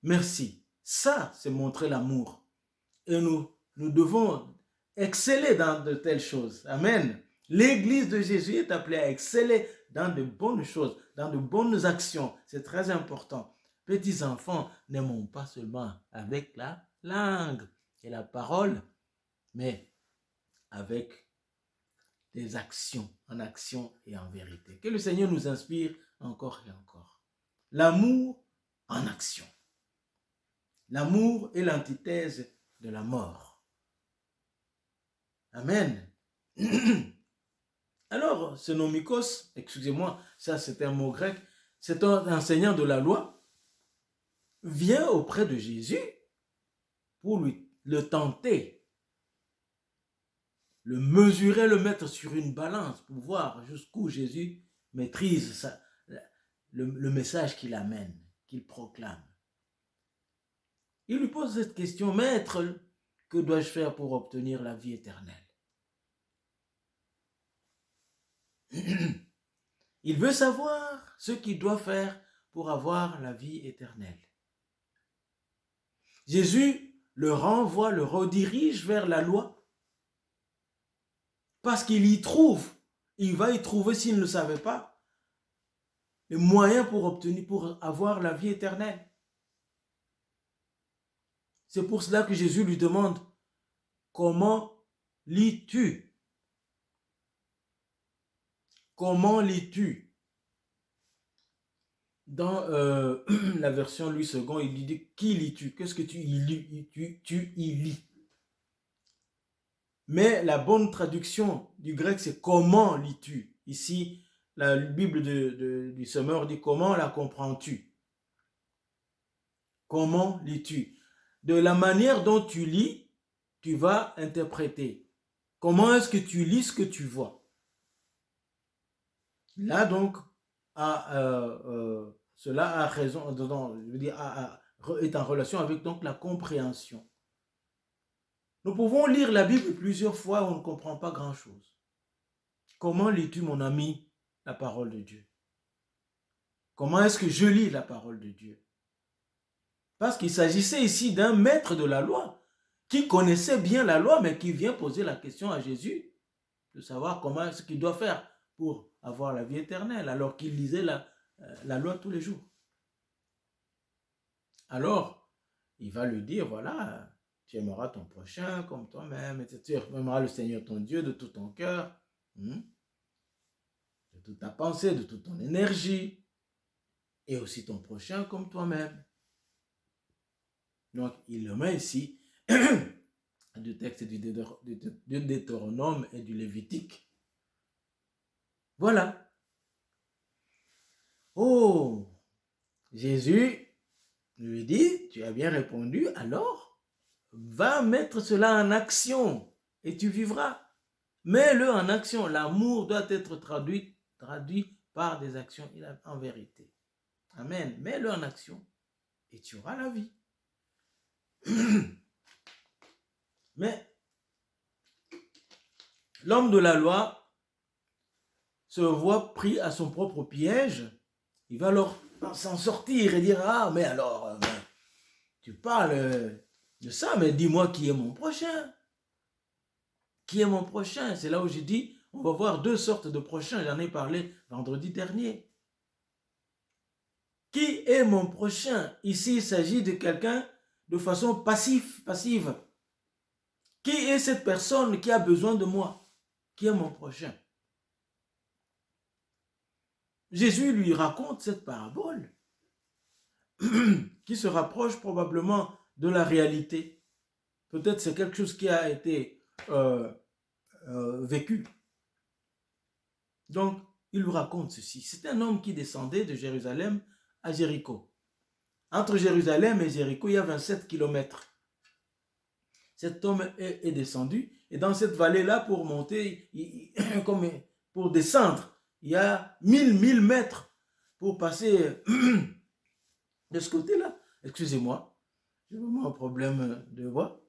Merci. Ça, c'est montrer l'amour. Et nous devons exceller dans de telles choses. Amen. L'Église de Jésus est appelée à exceller dans de bonnes choses, dans de bonnes actions. C'est très important. Petits enfants, n'aimons pas seulement avec la langue et la parole, mais avec des actions, en action et en vérité. Que le Seigneur nous inspire encore et encore. L'amour en action. L'amour est l'antithèse de la mort. Amen. Alors, ce nomikos, excusez-moi, ça c'est un mot grec, c'est un enseignant de la loi, vient auprès de Jésus pour le tenter, le mesurer, le mettre sur une balance pour voir jusqu'où Jésus maîtrise le message qu'il amène, qu'il proclame. Il lui pose cette question: Maître, que dois-je faire pour obtenir la vie éternelle? Il veut savoir ce qu'il doit faire pour avoir la vie éternelle. Jésus le renvoie, le redirige vers la loi parce qu'il y trouve, il va y trouver, s'il ne le savait pas, les moyens pour avoir la vie éternelle. C'est pour cela que Jésus lui demande: comment lis-tu? Comment lis-tu? Dans la version Louis II, il lui dit: qui lis-tu? Qu'est-ce que tu y lis? Tu y lis. Mais la bonne traduction du grec, c'est comment lis-tu? Ici, la Bible du Semeur dit: comment la comprends-tu? Comment lis-tu? De la manière dont tu lis, tu vas interpréter. Comment est-ce que tu lis ce que tu vois? Là donc, cela a raison, je veux dire, est en relation avec donc la compréhension. Nous pouvons lire la Bible plusieurs fois où on ne comprend pas grand-chose. Comment lis-tu, mon ami, la parole de Dieu? Comment est-ce que je lis la parole de Dieu? Parce qu'il s'agissait ici d'un maître de la loi qui connaissait bien la loi, mais qui vient poser la question à Jésus de savoir comment est-ce qu'il doit faire pour avoir la vie éternelle, alors qu'il lisait la loi tous les jours. Alors, il va lui dire: voilà, tu aimeras ton prochain comme toi-même, etc. Tu aimeras le Seigneur ton Dieu de tout ton cœur, de toute ta pensée, de toute ton énergie, et aussi ton prochain comme toi-même. Donc, il le met ici du texte du Deutéronome et du Lévitique. Voilà. Oh, Jésus lui dit: tu as bien répondu, alors va mettre cela en action et tu vivras. Mets-le en action. L'amour doit être traduit par des actions en vérité. Amen. Mets-le en action et tu auras la vie. Mais l'homme de la loi se voit pris à son propre piège. Il va alors s'en sortir et dire: ah, mais alors, tu parles de ça, mais dis-moi qui est mon prochain. Qui est mon prochain? C'est là où j'ai dit, on va voir deux sortes de prochains. J'en ai parlé vendredi dernier. Qui est mon prochain? Ici, il s'agit de quelqu'un de façon passive. Qui est cette personne qui a besoin de moi? Qui est mon prochain? Jésus lui raconte cette parabole qui se rapproche probablement de la réalité. Peut-être c'est quelque chose qui a été vécu. Donc, il lui raconte ceci. C'est un homme qui descendait de Jérusalem à Jéricho. Entre Jérusalem et Jéricho, il y a 27 kilomètres. Cet homme est descendu et dans cette vallée-là, pour monter, comme pour descendre, il y a 1000 mètres pour passer de ce côté-là. Excusez-moi, j'ai vraiment un problème de voix.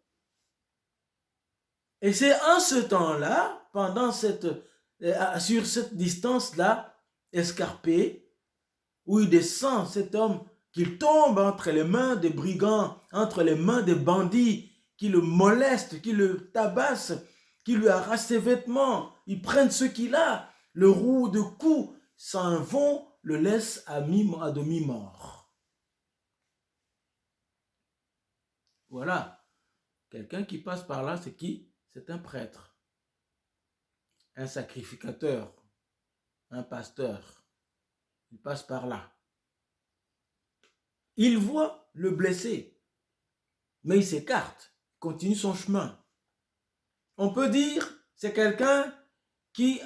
Et c'est en ce temps-là, sur cette distance-là, escarpée, où il descend, cet homme, qu'il tombe entre les mains des brigands, entre les mains des bandits, qui le molestent, qui le tabassent, qui lui arrachent ses vêtements, ils prennent ce qu'il a, le rouent de coups, s'en vont, le laissent à demi-mort. Voilà. Quelqu'un qui passe par là, c'est qui? C'est un prêtre, un sacrificateur, un pasteur. Il passe par là. Il voit le blessé, mais il s'écarte, continue son chemin. On peut dire c'est quelqu'un qui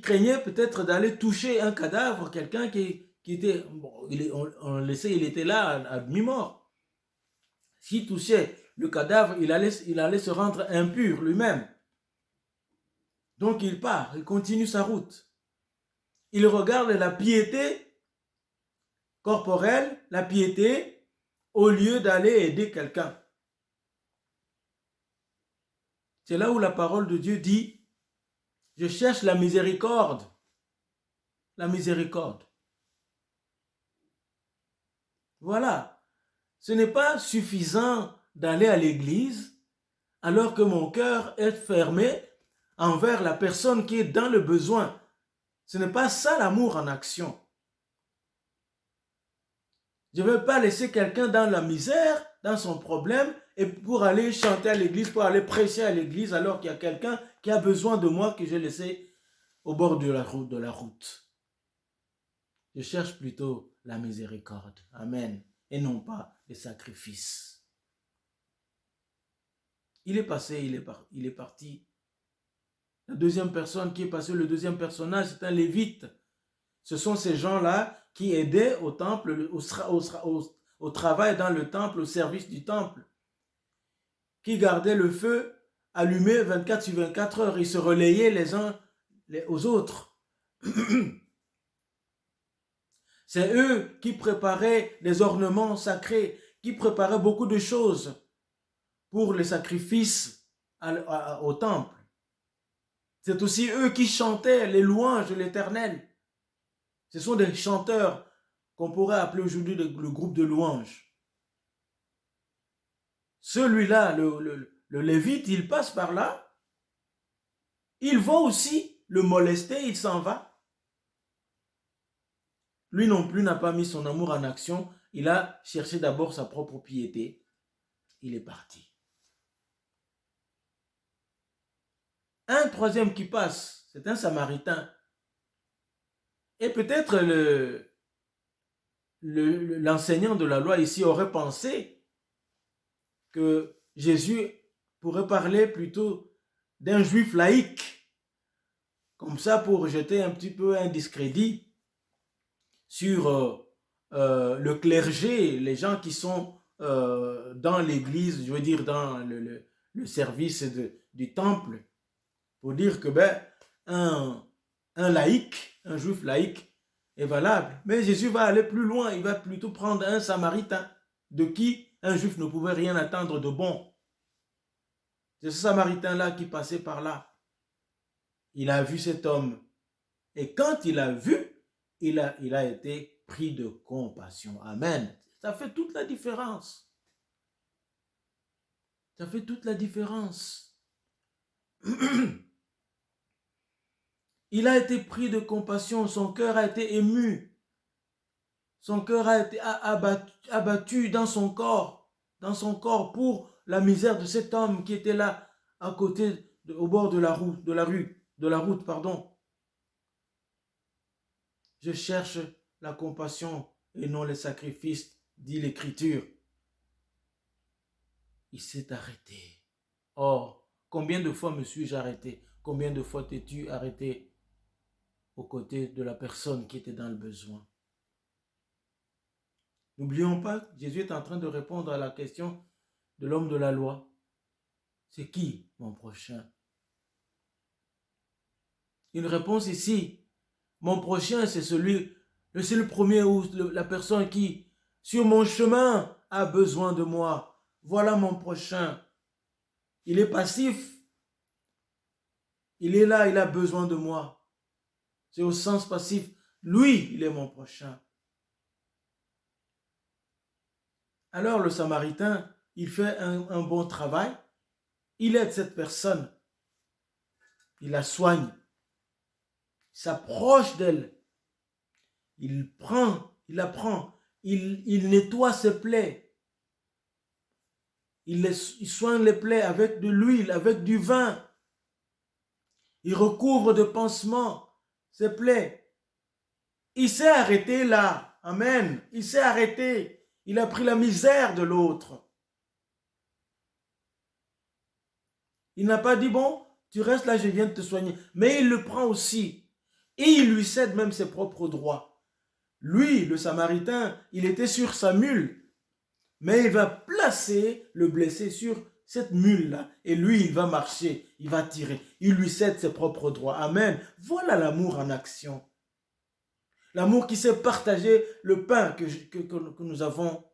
craignait peut-être d'aller toucher un cadavre, quelqu'un qui était, bon, on le sait, il était là à demi-mort. S'il touchait le cadavre, il allait se rendre impur lui-même. Donc il part, il continue sa route. Il regarde la piété corporelle, la piété, au lieu d'aller aider quelqu'un. C'est là où la parole de Dieu dit, je cherche la miséricorde. La miséricorde. Voilà. Ce n'est pas suffisant d'aller à l'église alors que mon cœur est fermé envers la personne qui est dans le besoin. Ce n'est pas ça l'amour en action. Je ne veux pas laisser quelqu'un dans la misère, dans son problème, et pour aller chanter à l'église, pour aller prêcher à l'église, alors qu'il y a quelqu'un qui a besoin de moi que j'ai laissé au bord de la route. Je cherche plutôt la miséricorde. Amen. Et non pas les sacrifices. Il est passé, il est parti. La deuxième personne qui est passée, le deuxième personnage, c'est un lévite. Ce sont ces gens-là qui aidaient au temple, au travail dans le temple, au service du temple, qui gardaient le feu allumé 24 sur 24 heures. Ils se relayaient les uns aux autres. C'est eux qui préparaient les ornements sacrés, qui préparaient beaucoup de choses pour les sacrifices au temple. C'est aussi eux qui chantaient les louanges de l'Éternel. Ce sont des chanteurs qu'on pourrait appeler aujourd'hui le groupe de louanges. Celui-là, le Lévite, il passe par là. Il va aussi le molester, il s'en va. Lui non plus n'a pas mis son amour en action. Il a cherché d'abord sa propre piété. Il est parti. Un troisième qui passe, c'est un Samaritain. Et peut-être l'enseignant de la loi ici aurait pensé que Jésus pourrait parler plutôt d'un juif laïque, comme ça pour jeter un petit peu un discrédit sur le clergé, les gens qui sont dans l'église, je veux dire dans le service du temple, pour dire que un laïc, un juif laïque est valable. Mais Jésus va aller plus loin, il va plutôt prendre un samaritain, de qui un juif ne pouvait rien attendre de bon. C'est ce samaritain-là qui passait par là. Il a vu cet homme. Et quand il a vu, il a été pris de compassion. Amen. Ça fait toute la différence. Ça fait toute la différence. Il a été pris de compassion, son cœur a été ému. Son cœur a été abattu dans son corps pour la misère de cet homme qui était là à côté, au bord de la route, pardon. Je cherche la compassion et non les sacrifices, dit l'Écriture. Il s'est arrêté. Or, combien de fois me suis-je arrêté? Combien de fois t'es-tu arrêté aux côtés de la personne qui était dans le besoin? N'oublions pas, Jésus est en train de répondre à la question de l'homme de la loi. C'est qui mon prochain? Une réponse ici. Mon prochain, c'est le premier ou la personne qui, sur mon chemin, a besoin de moi. Voilà mon prochain. Il est passif. Il est là, il a besoin de moi. C'est au sens passif. Lui, il est mon prochain. Alors le Samaritain, il fait un bon travail. Il aide cette personne. Il la soigne. Il s'approche d'elle. Il la prend. Il nettoie ses plaies. Il soigne les plaies avec de l'huile, avec du vin. Il recouvre de pansements ses plaies. Il s'est arrêté là. Amen. Il s'est arrêté. Il a pris la misère de l'autre. Il n'a pas dit, bon, tu restes là, je viens de te soigner. Mais il le prend aussi. Et il lui cède même ses propres droits. Lui, le Samaritain, il était sur sa mule. Mais il va placer le blessé sur cette mule-là. Et lui, il va marcher, il va tirer. Il lui cède ses propres droits. Amen. Voilà l'amour en action. L'amour qui sait partager le pain que nous avons.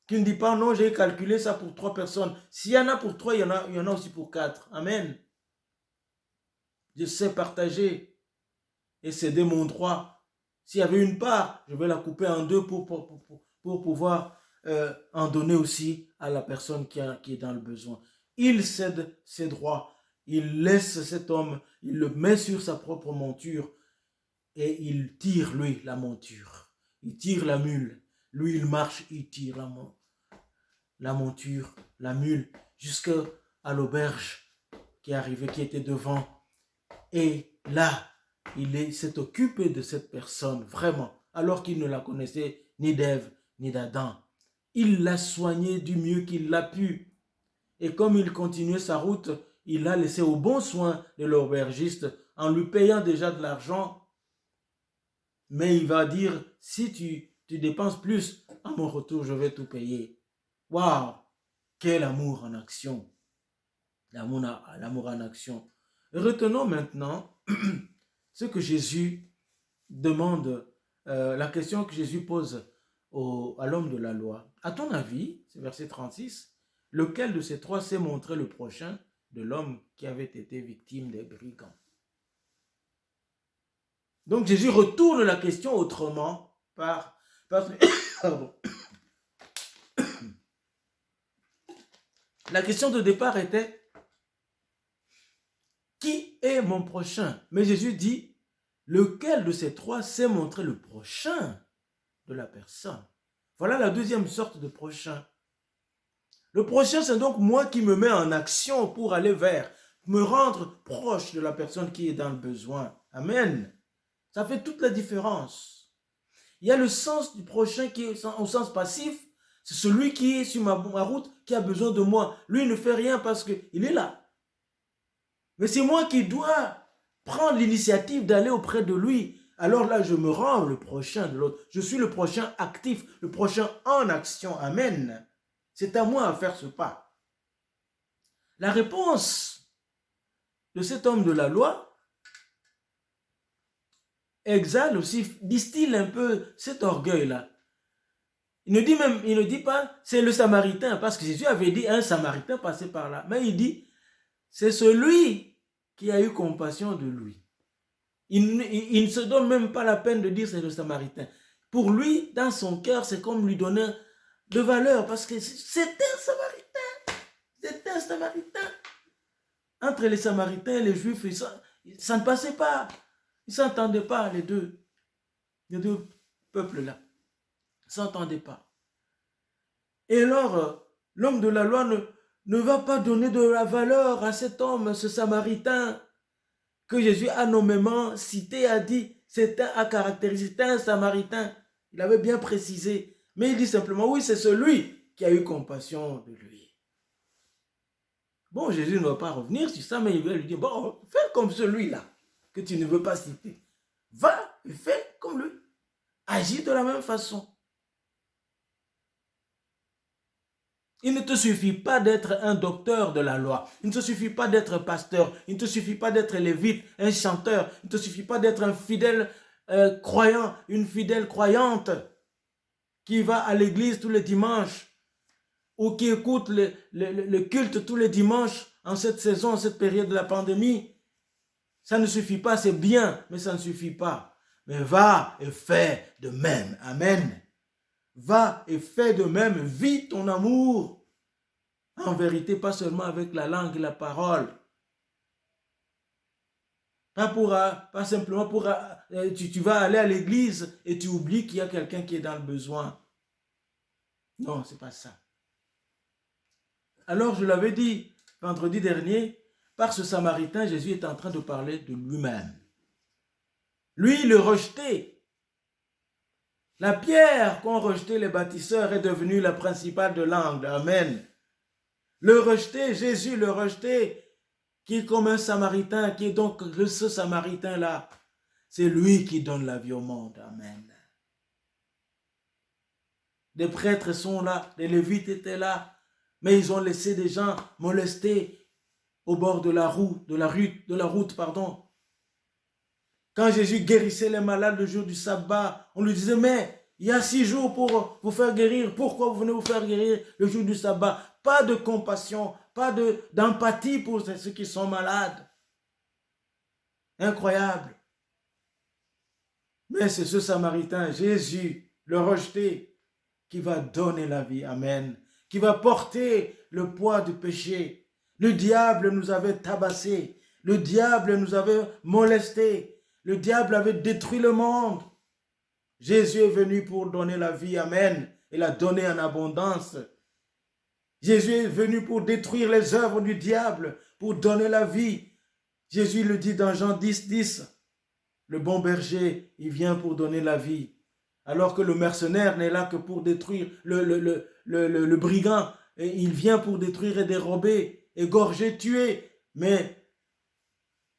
Qui ne dit pas, non, j'ai calculé ça pour 3 personnes. S'il y en a pour 3, il y en a aussi pour 4. Amen. Je sais partager et céder mon droit. S'il y avait une part, je vais la couper en deux pour pouvoir en donner aussi à la personne qui est dans le besoin. Il cède ses droits. Il laisse cet homme, il le met sur sa propre monture et il tire, lui, la monture. Il tire la mule. Lui, il marche, il tire la monture, la mule, jusqu'à l'auberge qui est arrivée, qui était devant. Et là, il s'est occupé de cette personne, vraiment, alors qu'il ne la connaissait ni d'Ève, ni d'Adam. Il l'a soignée du mieux qu'il l'a pu. Et comme il continuait sa route, il l'a laissé au bon soin de l'aubergiste en lui payant déjà de l'argent. Mais il va dire, si tu dépenses plus, à mon retour, je vais tout payer. Waouh! Quel amour en action! L'amour en action. Retenons maintenant ce que Jésus demande, la question que Jésus pose à l'homme de la loi. À ton avis, c'est verset 36, lequel de ces trois s'est montré le prochain de l'homme qui avait été victime des brigands? Donc Jésus retourne la question autrement pardon. La question de départ était qui est mon prochain? Mais Jésus dit lequel de ces trois s'est montré le prochain de la personne? Voilà la deuxième sorte de prochain. Le prochain, c'est donc moi qui me mets en action pour aller vers, me rendre proche de la personne qui est dans le besoin. Amen. Ça fait toute la différence. Il y a le sens du prochain qui est au sens passif. C'est celui qui est sur ma route, qui a besoin de moi. Lui, il ne fait rien parce qu'il est là. Mais c'est moi qui dois prendre l'initiative d'aller auprès de lui. Alors là, je me rends le prochain de l'autre. Je suis le prochain actif, le prochain en action. Amen. C'est à moi à faire ce pas. La réponse de cet homme de la loi exhale aussi, distille un peu cet orgueil-là. Il ne dit pas, c'est le Samaritain, parce que Jésus avait dit, un Samaritain passait par là. Mais il dit, c'est celui qui a eu compassion de lui. Il ne se donne même pas la peine de dire c'est le Samaritain. Pour lui, dans son cœur, c'est comme lui donner de valeur, parce que c'est un Samaritain. C'est un Samaritain. Entre les Samaritains et les Juifs, ça ne passait pas. Ils ne s'entendaient pas, les deux. peuple-là. Ils ne s'entendaient pas. Et alors, l'homme de la loi ne va pas donner de la valeur à cet homme, ce Samaritain, que Jésus a nommément cité, a dit, a caractérisé, c'était un Samaritain. Il avait bien précisé. Mais il dit simplement, oui, c'est celui qui a eu compassion de lui. Bon, Jésus ne va pas revenir sur ça, mais il va lui dire, bon, fais comme celui-là, que tu ne veux pas citer. Va et fais comme lui. Agis de la même façon. Il ne te suffit pas d'être un docteur de la loi. Il ne te suffit pas d'être pasteur. Il ne te suffit pas d'être lévite, un chanteur. Il ne te suffit pas d'être un fidèle croyant, une fidèle croyante qui va à l'église tous les dimanches ou qui écoute le culte tous les dimanches en cette saison, en cette période de la pandémie. Ça ne suffit pas, c'est bien, mais ça ne suffit pas. Mais va et fais de même. Amen. Va et fais de même, vis ton amour. En vérité, pas seulement avec la langue et la parole. Pas simplement pour... tu vas aller à l'église et tu oublies qu'il y a quelqu'un qui est dans le besoin. Non, c'est pas ça. Alors, je l'avais dit vendredi dernier, par ce Samaritain, Jésus est en train de parler de lui-même. Lui, le rejeté. La pierre qu'ont rejeté les bâtisseurs est devenue la principale de l'angle. Amen. Le rejeté, Jésus le rejeté, qui est comme un Samaritain, qui est donc ce Samaritain-là, c'est lui qui donne la vie au monde. Amen. Des prêtres sont là, des lévites étaient là, mais ils ont laissé des gens molestés au bord de la route, Quand Jésus guérissait les malades le jour du sabbat, on lui disait, mais il y a 6 jours pour vous faire guérir. Pourquoi vous venez vous faire guérir le jour du sabbat? Pas de compassion, pas d'empathie pour ceux qui sont malades. Incroyable. Mais c'est ce Samaritain, Jésus, le rejeté, qui va donner la vie. Amen. Qui va porter le poids du péché. Le diable nous avait tabassés. Le diable nous avait molestés. Le diable avait détruit le monde. Jésus est venu pour donner la vie. Amen. Et la donner en abondance. Jésus est venu pour détruire les œuvres du diable, pour donner la vie. Jésus le dit dans Jean 10, 10. Le bon berger, il vient pour donner la vie. Alors que le mercenaire n'est là que pour détruire le brigand. Et il vient pour détruire et dérober, égorger, tuer. Mais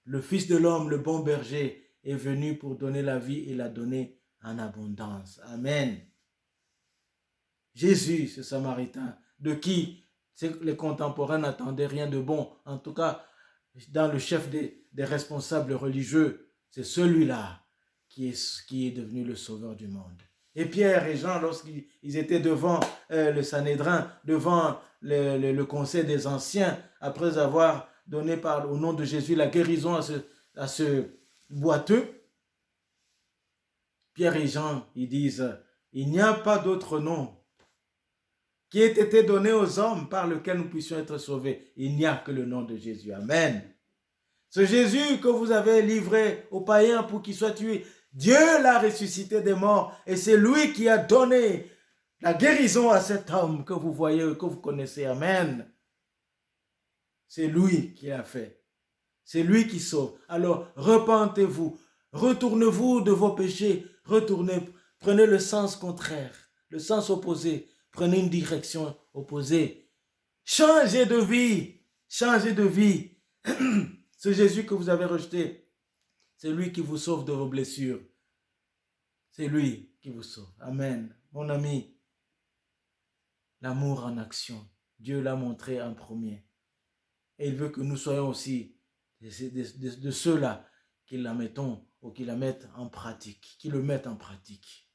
le Fils de l'homme, le bon berger, est venu pour donner la vie et la donner en abondance. Amen. Jésus, ce Samaritain, de qui les contemporains n'attendaient rien de bon, en tout cas dans le chef des responsables religieux, c'est celui-là qui est devenu le sauveur du monde. Et Pierre et Jean, lorsqu'ils étaient devant le Sanhédrin, devant le conseil des anciens, après avoir donné au nom de Jésus la guérison à ce boiteux, Pierre et Jean, ils disent, il n'y a pas d'autre nom qui ait été donné aux hommes par lequel nous puissions être sauvés. Il n'y a que le nom de Jésus. Amen. Ce Jésus que vous avez livré aux païens pour qu'il soit tué, Dieu l'a ressuscité des morts et c'est lui qui a donné la guérison à cet homme que vous voyez, que vous connaissez. Amen. C'est lui qui l'a fait. C'est lui qui sauve. Alors, repentez-vous. Retournez-vous de vos péchés. Retournez. Prenez le sens contraire, le sens opposé. Prenez une direction opposée. Changez de vie. Changez de vie. Ce Jésus que vous avez rejeté, c'est lui qui vous sauve de vos blessures. C'est lui qui vous sauve. Amen. Mon ami, l'amour en action, Dieu l'a montré en premier. Et il veut que nous soyons aussi de ceux-là qui la mettons ou qui la mettent en pratique, qui le mettent en pratique.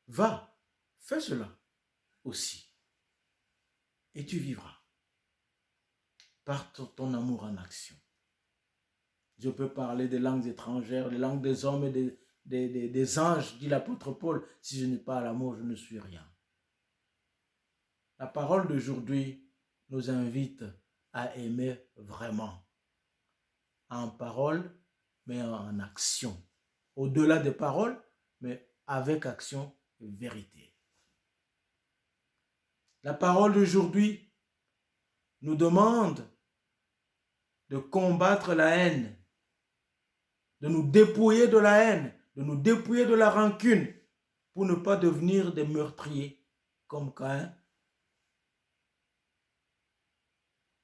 Va, fais cela aussi. Et tu vivras par ton amour en action. Je peux parler des langues étrangères, des langues des hommes et des anges, dit l'apôtre Paul. Si je n'ai pas l'amour, je ne suis rien. La parole d'aujourd'hui nous invite à aimer vraiment. En parole, mais en action. Au-delà des paroles, mais avec action vérité. La parole d'aujourd'hui nous demande de combattre la haine, de nous dépouiller de la haine, de nous dépouiller de la rancune pour ne pas devenir des meurtriers comme Caïn.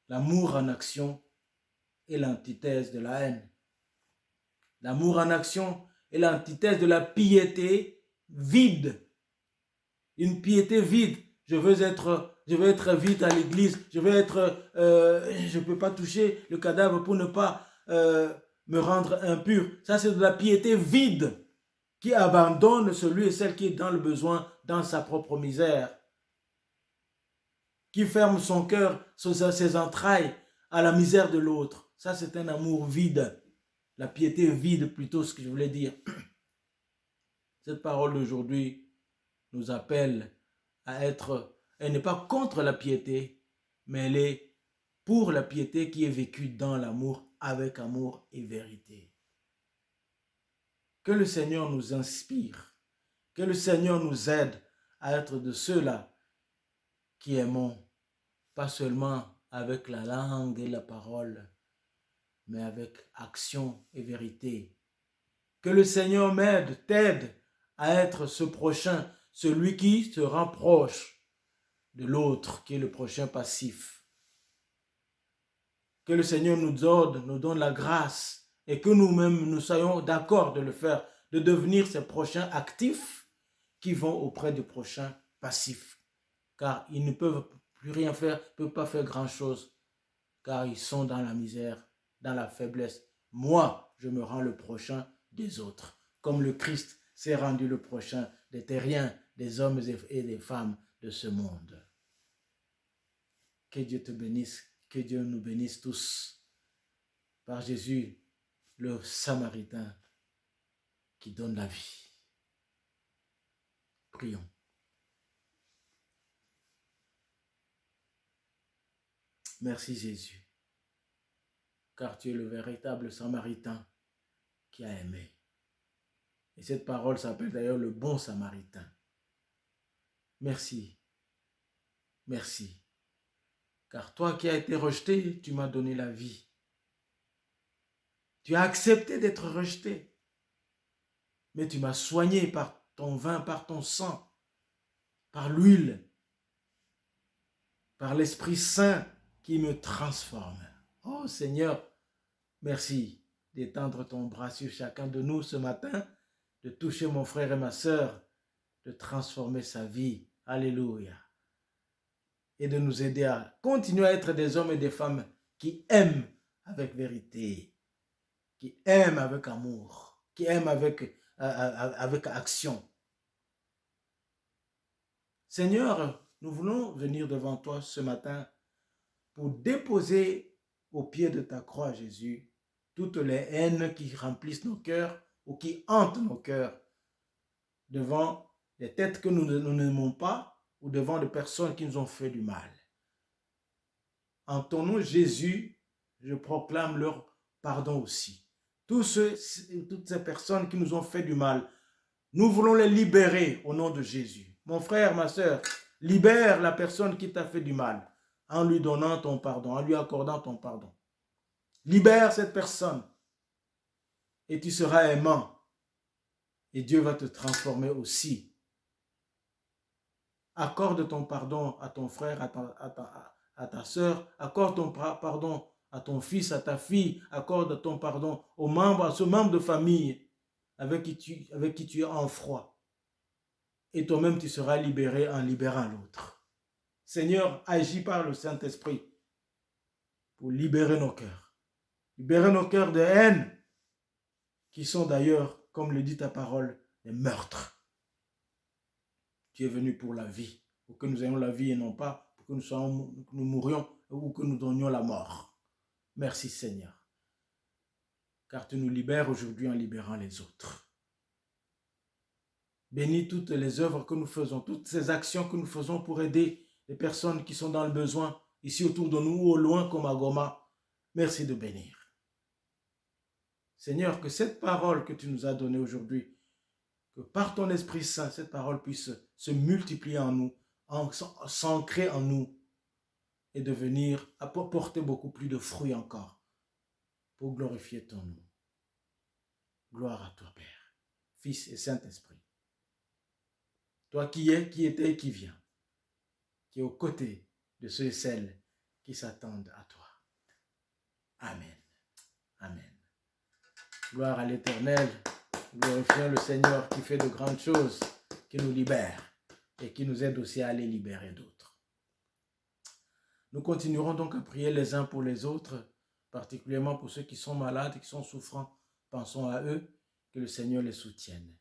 L'amour en action est l'antithèse de la haine. L'amour en action est l'antithèse de la piété vide. Une piété vide. Je veux être vite à l'église. Je ne peux pas toucher le cadavre pour ne pas me rendre impur. Ça, c'est de la piété vide qui abandonne celui et celle qui est dans le besoin, dans sa propre misère. Qui ferme son cœur, ses entrailles à la misère de l'autre. Ça, c'est un amour vide. La piété vide, plutôt, ce que je voulais dire. Cette parole d'aujourd'hui nous appelle à être, elle n'est pas contre la piété, mais elle est pour la piété qui est vécue dans l'amour, avec amour et vérité. Que le Seigneur nous inspire, que le Seigneur nous aide à être de ceux-là qui aimons, pas seulement avec la langue et la parole, mais avec action et vérité. Que le Seigneur m'aide, t'aide à être ce prochain, celui qui se rapproche de l'autre, qui est le prochain passif. Que le Seigneur nous donne la grâce et que nous-mêmes nous soyons d'accord de le faire, de devenir ces prochains actifs qui vont auprès du prochain passif. Car ils ne peuvent plus rien faire, ne peuvent pas faire grand-chose, car ils sont dans la misère, dans la faiblesse. Moi, je me rends le prochain des autres, comme le Christ s'est rendu le prochain des terriens, des hommes et des femmes de ce monde. Que Dieu te bénisse, que Dieu nous bénisse tous, par Jésus, le Samaritain, qui donne la vie. Prions. Merci Jésus, car tu es le véritable Samaritain qui a aimé. Et cette parole s'appelle d'ailleurs le bon Samaritain. Merci, merci, car toi qui as été rejeté, tu m'as donné la vie. Tu as accepté d'être rejeté, mais tu m'as soigné par ton vin, par ton sang, par l'huile, par l'Esprit Saint qui me transforme. Oh Seigneur, merci d'étendre ton bras sur chacun de nous ce matin, de toucher mon frère et ma sœur, de transformer sa vie. Alléluia. Et de nous aider à continuer à être des hommes et des femmes qui aiment avec vérité, qui aiment avec amour, qui aiment avec action. Seigneur, nous voulons venir devant toi ce matin pour déposer au pied de ta croix, Jésus, toutes les haines qui remplissent nos cœurs ou qui hantent nos cœurs devant les têtes que nous n'aimons pas ou devant des personnes qui nous ont fait du mal. En ton nom, Jésus, je proclame leur pardon aussi. Toutes ces personnes qui nous ont fait du mal, nous voulons les libérer au nom de Jésus. Mon frère, ma sœur, libère la personne qui t'a fait du mal en lui donnant ton pardon, en lui accordant ton pardon. Libère cette personne et tu seras aimant et Dieu va te transformer aussi. Accorde ton pardon à ton frère, à ta sœur, accorde ton pardon à ton fils, à ta fille, accorde ton pardon à ce membre de famille avec qui tu es en froid. Et toi-même, tu seras libéré en libérant l'autre. Seigneur, agis par le Saint-Esprit pour libérer nos cœurs. Libérer nos cœurs de haine, qui sont d'ailleurs, comme le dit ta parole, des meurtres. Tu es venu pour la vie, pour que nous ayons la vie et non pas pour que nous mourions ou que nous donnions la mort. Merci Seigneur, car tu nous libères aujourd'hui en libérant les autres. Bénis toutes les œuvres que nous faisons, toutes ces actions que nous faisons pour aider les personnes qui sont dans le besoin, ici autour de nous ou au loin comme à Goma. Merci de bénir. Seigneur, que cette parole que tu nous as donnée aujourd'hui, que par ton Esprit Saint, cette parole puisse se multiplier en nous, s'ancrer en nous et devenir, apporter beaucoup plus de fruits encore pour glorifier ton nom. Gloire à toi, Père, Fils et Saint-Esprit. Toi qui es, qui étais et qui viens, qui est aux côtés de ceux et celles qui s'attendent à toi. Amen. Amen. Gloire à l'Éternel. Glorifions le Seigneur qui fait de grandes choses, qui nous libère et qui nous aide aussi à aller libérer d'autres. Nous continuerons donc à prier les uns pour les autres, particulièrement pour ceux qui sont malades et qui sont souffrants. Pensons à eux, que le Seigneur les soutienne.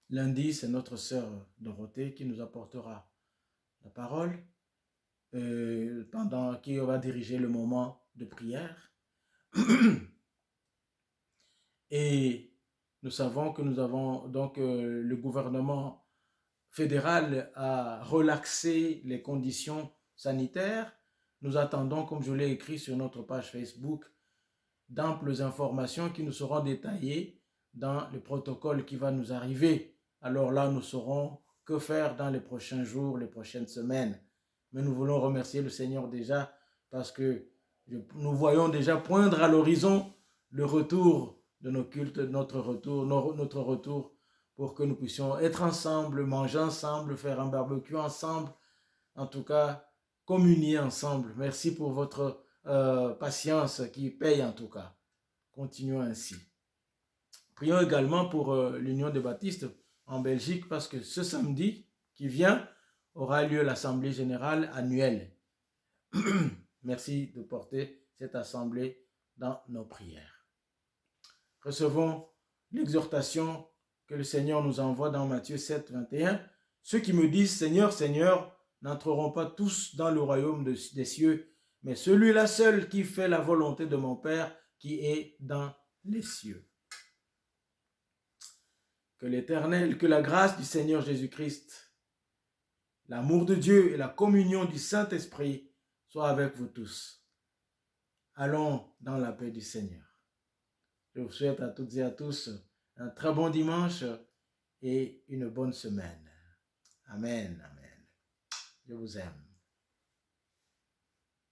Lundi, c'est notre sœur Dorothée qui nous apportera la parole, pendant qui va diriger le moment de prière. Et nous savons que nous avons donc le gouvernement fédéral a relaxé les conditions sanitaires. Nous attendons, comme je l'ai écrit sur notre page Facebook, d'amples informations qui nous seront détaillées dans le protocole qui va nous arriver. Alors là, nous saurons que faire dans les prochains jours, les prochaines semaines. Mais nous voulons remercier le Seigneur déjà parce que nous voyons déjà poindre à l'horizon le retour de nos cultes, notre retour pour que nous puissions être ensemble, manger ensemble, faire un barbecue ensemble, en tout cas communier ensemble. Merci pour votre patience qui paye en tout cas. Continuons ainsi. Prions également pour l'Union des Baptistes en Belgique parce que ce samedi qui vient aura lieu l'Assemblée générale annuelle. Merci de porter cette assemblée dans nos prières. Recevons l'exhortation que le Seigneur nous envoie dans Matthieu 7, 21. Ceux qui me disent Seigneur, Seigneur, n'entreront pas tous dans le royaume des cieux, mais celui-là seul qui fait la volonté de mon Père qui est dans les cieux. Que l'Éternel, que la grâce du Seigneur Jésus-Christ, l'amour de Dieu et la communion du Saint-Esprit soient avec vous tous. Allons dans la paix du Seigneur. Je vous souhaite à toutes et à tous un très bon dimanche et une bonne semaine. Amen, amen. Je vous aime.